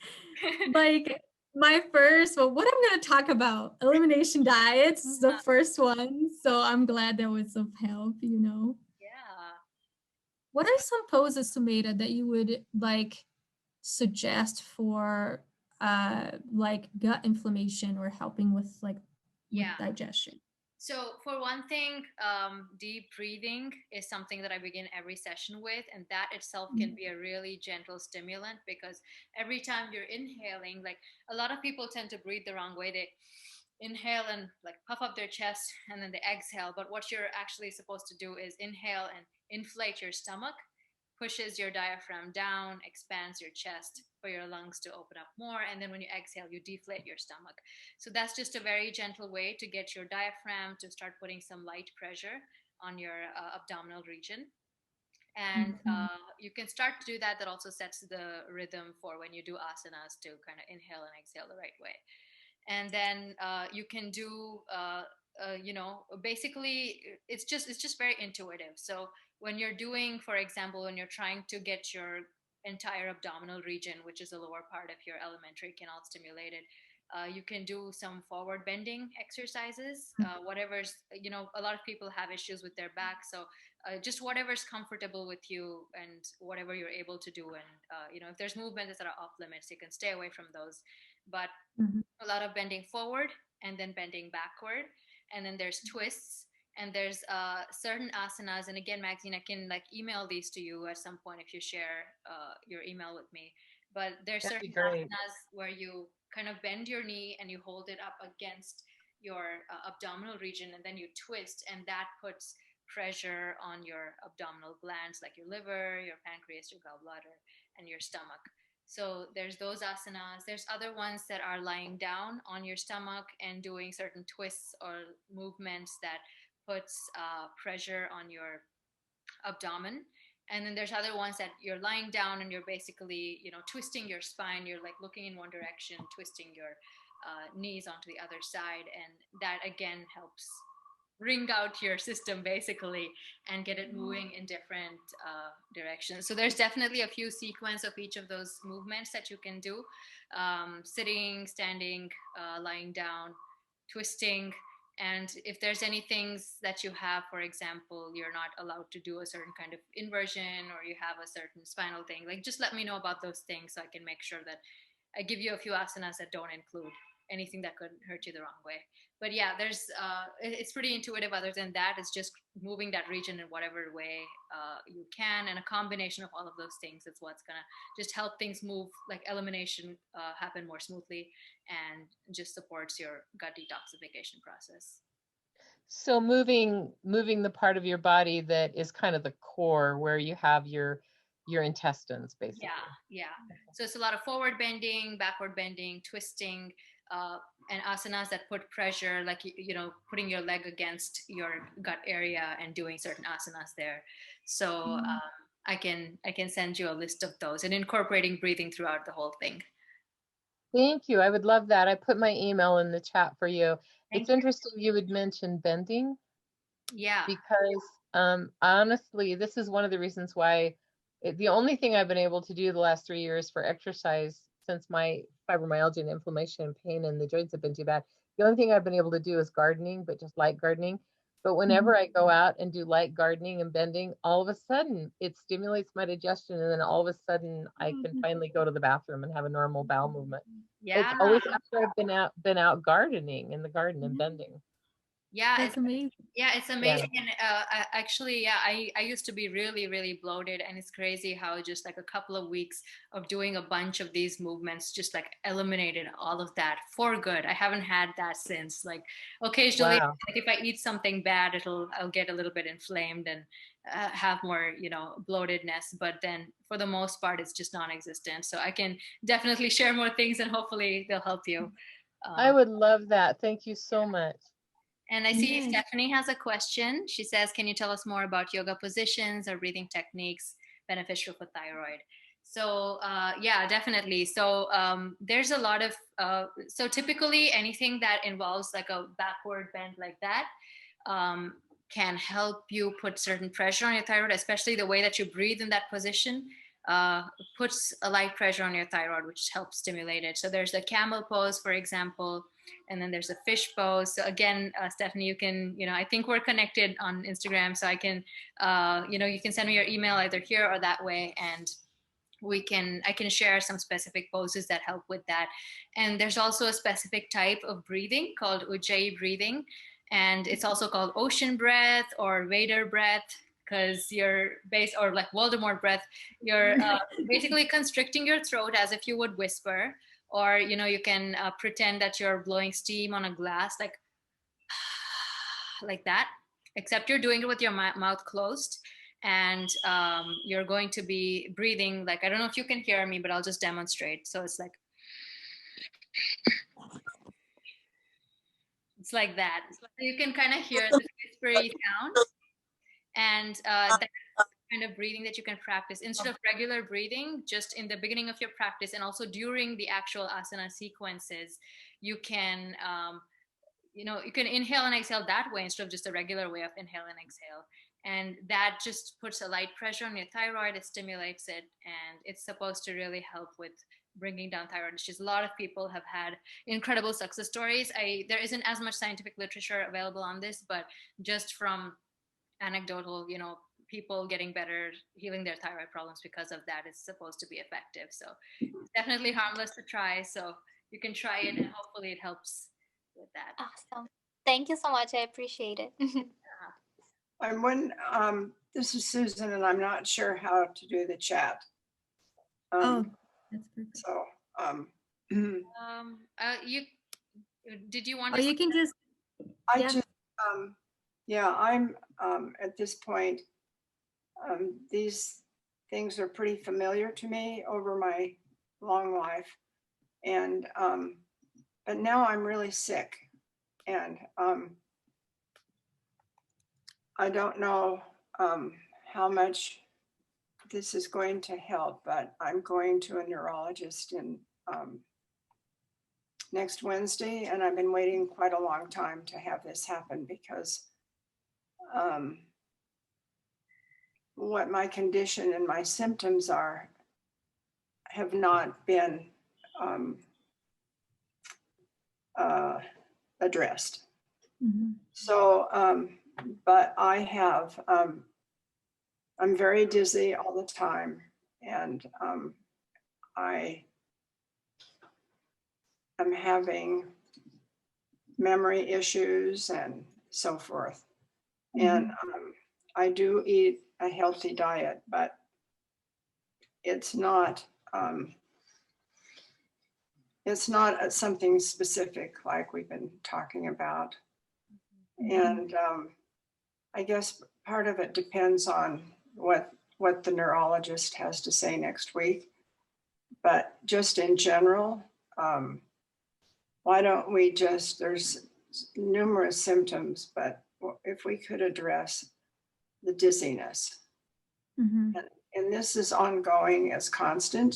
like my first, what I'm going to talk about, elimination diets is the first one. So I'm glad that was of help, Yeah. What are some poses, Sumeda, that you would suggest for gut inflammation or helping with with digestion? So for one thing, deep breathing is something that I begin every session with, and that itself can be a really gentle stimulant, because every time you're inhaling, like a lot of people tend to breathe the wrong way. They inhale and puff up their chest, and then they exhale. But what you're actually supposed to do is inhale and inflate your stomach, pushes your diaphragm down, expands your chest for your lungs to open up more. And then when you exhale, you deflate your stomach. So that's just a very gentle way to get your diaphragm to start putting some light pressure on your abdominal region. And you can start to do that. That also sets the rhythm for when you do asanas to kind of inhale and exhale the right way. And then you can do basically it's just very intuitive. So when you're doing, for example, when you're trying to get your entire abdominal region, which is the lower part of your alimentary canal stimulated. You can do some forward bending exercises, whatever's, a lot of people have issues with their back. So just whatever's comfortable with you and whatever you're able to do. And, if there's movements that are off limits, you can stay away from those. But Mhm. a lot of bending forward and then bending backward. And then there's twists and there's certain asanas. And again, Maxine, I can like email these to you at some point if you share your email with me. But there's That'd be certain great. asanas where you kind of bend your knee and you hold it up against your abdominal region, and then you twist, and that puts pressure on your abdominal glands like your liver, your pancreas, your gallbladder, and your stomach. So there's those asanas. There's other ones that are lying down on your stomach and doing certain twists or movements that puts pressure on your abdomen. And then there's other ones that you're lying down and you're basically, twisting your spine. You're like looking in one direction, twisting your knees onto the other side. And that again helps ring out your system basically and get it moving in different directions. So there's definitely a few sequence of each of those movements that you can do: sitting, standing, lying down, twisting. And if there's any things that you have, for example, you're not allowed to do a certain kind of inversion, or you have a certain spinal thing, like just let me know about those things so I can make sure that I give you a few asanas that don't include anything that could hurt you the wrong way. But yeah, there's it's pretty intuitive. Other than that, it's just moving that region in whatever way you can, and a combination of all of those things is what's gonna just help things move, like elimination happen more smoothly, and just supports your gut detoxification process. So moving the part of your body that is kind of the core, where you have your intestines, basically. Yeah. So it's a lot of forward bending, backward bending, twisting, and asanas that put pressure, like putting your leg against your gut area and doing certain asanas there. So I can send you a list of those, and incorporating breathing throughout the whole thing. Thank you. I would love that. I put my email in the chat for you. Thank It's interesting you would mention bending. Yeah. Because honestly, this is one of the reasons why the only thing I've been able to do the last 3 years for exercise, since my fibromyalgia and inflammation and pain in the joints have been too bad, the only thing I've been able to do is gardening, but just light gardening. But whenever I go out and do light gardening and bending, all of a sudden it stimulates my digestion, and then all of a sudden I can finally go to the bathroom and have a normal bowel movement. Yeah. It's always after I've been out gardening in the garden and bending. Yeah, That's amazing. Yeah, it's amazing. And I used to be really, really bloated, and it's crazy how just like a couple of weeks of doing a bunch of these movements just like eliminated all of that for good. I haven't had that since. Like occasionally, Wow. like if I eat something bad, I'll get a little bit inflamed and have more, bloatedness. But then for the most part, it's just non-existent. So I can definitely share more things, and hopefully they'll help you. I would love that. Thank you so much. And I see Yes. Stephanie has a question. She says, can you tell us more about yoga positions or breathing techniques beneficial for thyroid? So yeah, definitely. So there's a lot of, so typically anything that involves like a backward bend like that can help you put certain pressure on your thyroid, especially the way that you breathe in that position. Puts a light pressure on your thyroid, which helps stimulate it. So there's the camel pose, for example, and then there's a fish pose. So again, Stephanie, you can, I think we're connected on Instagram, so I can, you can send me your email either here or that way, and I can share some specific poses that help with that. And there's also a specific type of breathing called Ujjayi breathing, and it's also called ocean breath or Vader breath, because you're or like Voldemort breath, you're basically constricting your throat as if you would whisper, or you can pretend that you're blowing steam on a glass, like that, except you're doing it with your mouth closed, and you're going to be breathing like, I don't know if you can hear me, but I'll just demonstrate. So it's like that. So you can kind of hear the whispery sound, and that's kind of breathing that you can practice instead of regular breathing. Just in the beginning of your practice, and also during the actual asana sequences, you can you can inhale and exhale that way instead of just a regular way of inhale and exhale. And that just puts a light pressure on your thyroid, it stimulates it, and it's supposed to really help with bringing down thyroid issues. A lot of people have had incredible success stories. There isn't as much scientific literature available on this, but just from anecdotal, people getting better, healing their thyroid problems because of that is supposed to be effective. So it's definitely harmless to try. So you can try it and hopefully it helps with that. Awesome. Thank you so much. I appreciate it. This is Susan, and I'm not sure how to do the chat. Oh, that's perfect. So, You did you want Or to you can just, I Yeah. just, yeah, I'm, at this point, these things are pretty familiar to me over my long life. And, but now I'm really sick, and, I don't know, how much this is going to help, but I'm going to a neurologist in, next Wednesday, and I've been waiting quite a long time to have this happen because what my condition and my symptoms are have not been addressed. Mhm. So, but I have, I'm very dizzy all the time, and I am having memory issues and so forth. And I do eat a healthy diet, but it's not something specific like we've been talking about. And I guess part of it depends on what the neurologist has to say next week. But just in general, why don't we just, there's numerous symptoms, but if we could address the dizziness. Mhm. And this is ongoing, it's constant.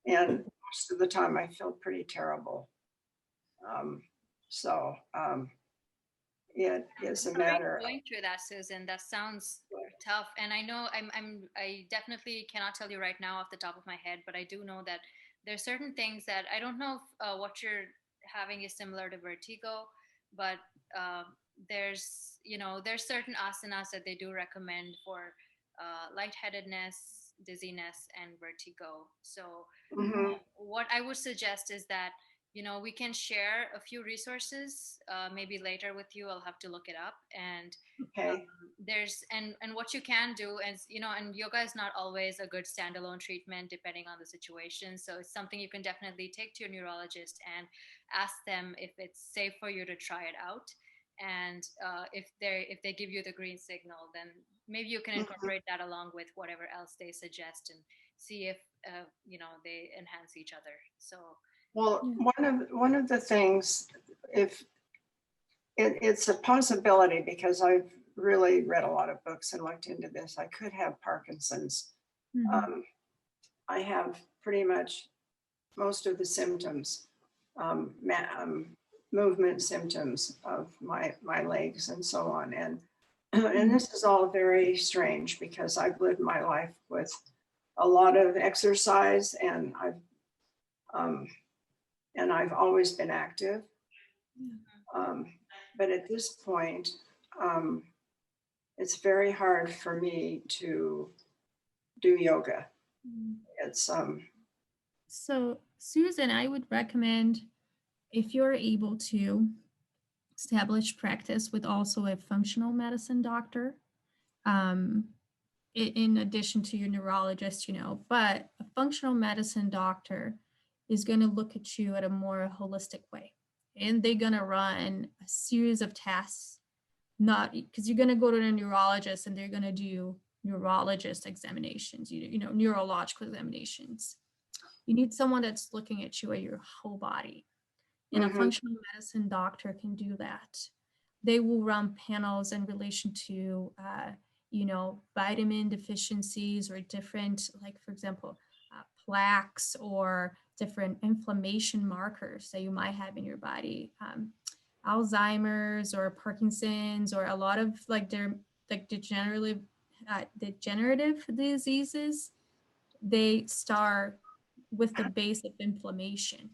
And most of the time I feel pretty terrible. It is a matter of going through that, Susan. That sounds tough. And I know I definitely cannot tell you right now off the top of my head, but I do know that there's certain things that I don't know if what you're having is similar to vertigo, but there's there's certain asanas that they do recommend for lightheadedness, dizziness, and vertigo. So what I would suggest is that we can share a few resources maybe later with you. I'll have to look it up. And okay. there's and what you can do is and yoga is not always a good standalone treatment depending on the situation, so it's something you can definitely take to your neurologist and ask them if it's safe for you to try it out. And if they give you the green signal, then maybe you can incorporate that along with whatever else they suggest and see if they enhance each other. So Well, one of the things, if it's a possibility, because I've really read a lot of books and looked into this, I could have Parkinson's. I have pretty much most of the symptoms, movement symptoms of my legs and so on. And and this is all very strange because I've lived my life with a lot of exercise, and I've always been active. But at this point, it's very hard for me to do yoga. It's So, Susan, I would recommend, if you're able to, establish practice with also a functional medicine doctor, in addition to your neurologist, but a functional medicine doctor is going to look at you at a more holistic way. And they're going to run a series of tests, not because you're going to go to a neurologist and they're going to do neurologist examinations, neurological examinations. You need someone that's looking at you at your whole body. And a functional medicine doctor can do that. They will run panels in relation to, vitamin deficiencies or different, like, for example, plaques or different inflammation markers that you might have in your body. Alzheimer's or Parkinson's, or a lot of like like degenerative diseases, they start with the base of inflammation.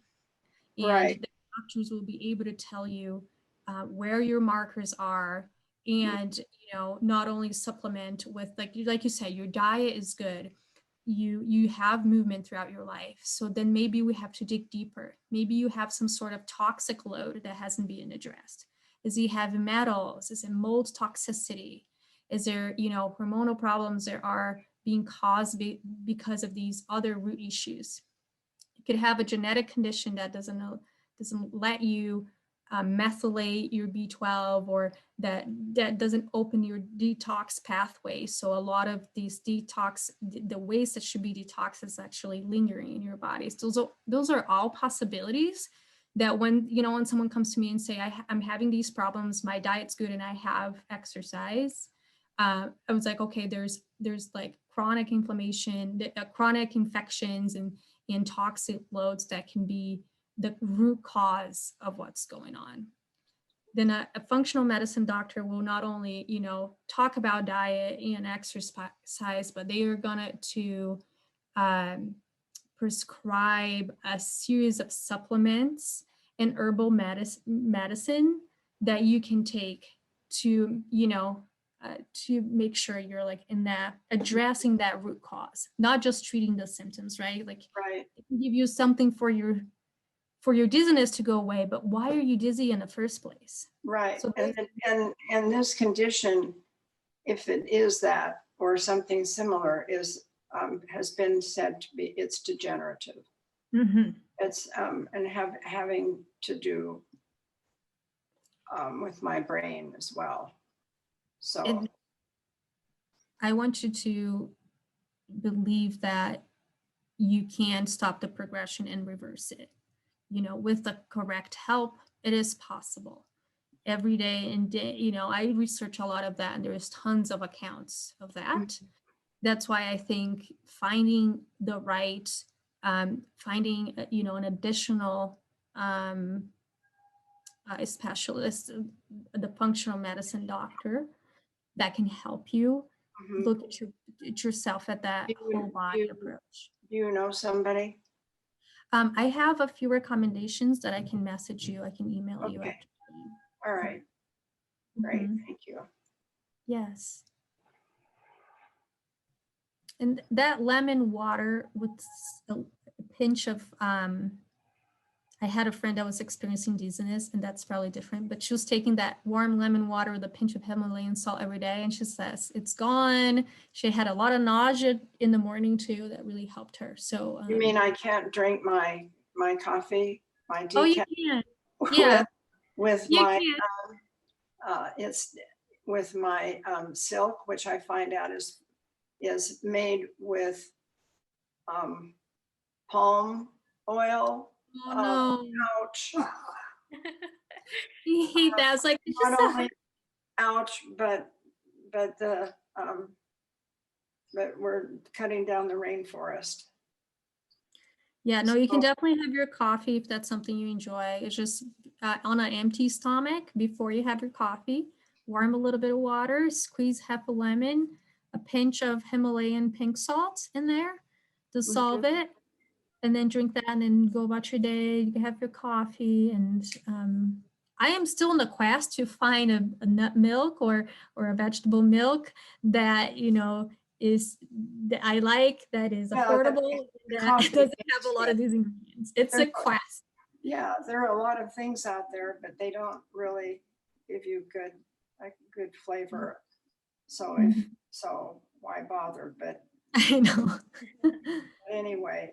And Right. the doctors will be able to tell you where your markers are, and not only supplement with like you said, your diet is good, you have movement throughout your life, so then maybe we have to dig deeper. Maybe you have some sort of toxic load that hasn't been addressed. Is he having metals? Is it mold toxicity? Is there hormonal problems that are being caused because of these other root issues? You could have a genetic condition that doesn't let you methylate your B12, or that doesn't open your detox pathway. So a lot of these detox, the waste that should be detoxed is actually lingering in your body. So those are all possibilities that when someone comes to me and say, I'm having these problems, my diet's good and I have exercise, I was like, okay, there's like chronic inflammation, chronic infections and toxic loads that can be the root cause of what's going on. Then a functional medicine doctor will not only, talk about diet and exercise, but they are going to prescribe a series of supplements and herbal medicine that you can take to, to make sure you're like in that addressing that root cause, not just treating the symptoms, right? Like Right. they can give you something for your dizziness to go away, but why are you dizzy in the first place? Right. So And this condition, if it is that or something similar, has been said to be, it's degenerative. mm-hmm. It's and having to do with my brain as well. So I want you to believe that you can stop the progression and reverse it. With the correct help, it is possible. Every day and day, I research a lot of that, and there's tons of accounts of that. Mm-hmm. That's why I think finding the right, finding an additional specialist, the functional medicine doctor that can help you look at yourself at that whole body approach. Do you know somebody? I have a few recommendations that I can message you. I can email you. Okay. All right. Great. Mm-hmm. Thank you. Yes. And that lemon water with a pinch of, I had a friend that was experiencing dizziness, and that's probably different, but she was taking that warm lemon water with a pinch of Himalayan salt every day, and she says it's gone. She had a lot of nausea in the morning too. That really helped her. So you mean I can't drink my coffee, my decaf? Oh, you can. Yeah. with my it's with my silk, which I find out is made with palm oil. Oh no! Ouch! That's like not only ouch, but the but we're cutting down the rainforest. Yeah, no, you can definitely have your coffee if that's something you enjoy. It's just on an empty stomach before you have your coffee. Warm a little bit of water, squeeze half a lemon, a pinch of Himalayan pink salt in there, dissolve it, and then drink that and then go about your day. You can have your coffee. And I am still in the quest to find a nut milk or a vegetable milk that, is that I like, that is affordable, that doesn't have a lot of these ingredients. It's a quest. Yeah, there are a lot of things out there, but they don't really give you good flavor. So so why bother? But I know. Anyway,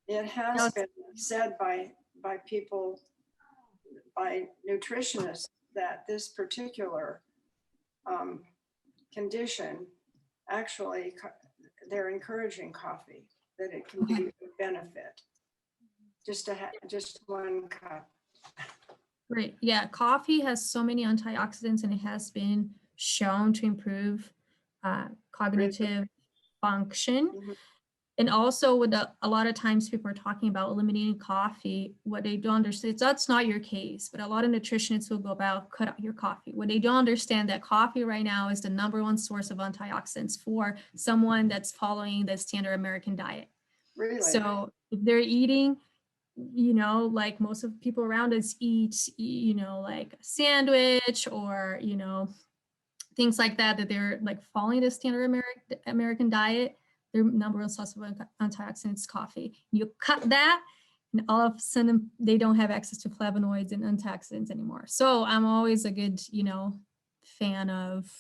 it has been said by people, by nutritionists, that this particular condition, actually, they're encouraging coffee, that it can be a benefit. Just one cup. Right. Yeah. Coffee has so many antioxidants, and it has been shown to improve cognitive function. And also with a lot of times people are talking about eliminating coffee, what they don't understand, that's not your case, but a lot of nutritionists will go about cut out your coffee. What they don't understand that coffee right now is the #1 source of antioxidants for someone that's following the standard American diet. Really? So if they're eating, like most of the people around us eat, like a sandwich or, things like that, that they're like following the standard American diet, their #1 source of antioxidants is coffee. You cut that, and all of a sudden they don't have access to flavonoids and antioxidants anymore. So I'm always a good, fan of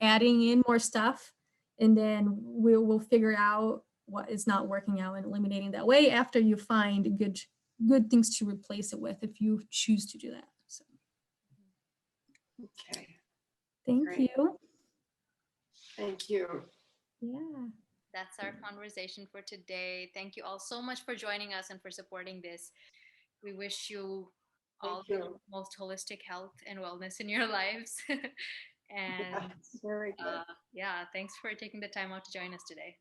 adding in more stuff, and then we'll figure out what is not working out and eliminating that way after you find good things to replace it with, if you choose to do that. So Okay, thank Great. you. thank you. Yeah. That's our conversation for today. Thank you all so much for joining us and for supporting this. We wish you all Thank the you. most holistic health and wellness in your lives. And Yes, very good. yeah, thanks for taking the time out to join us today.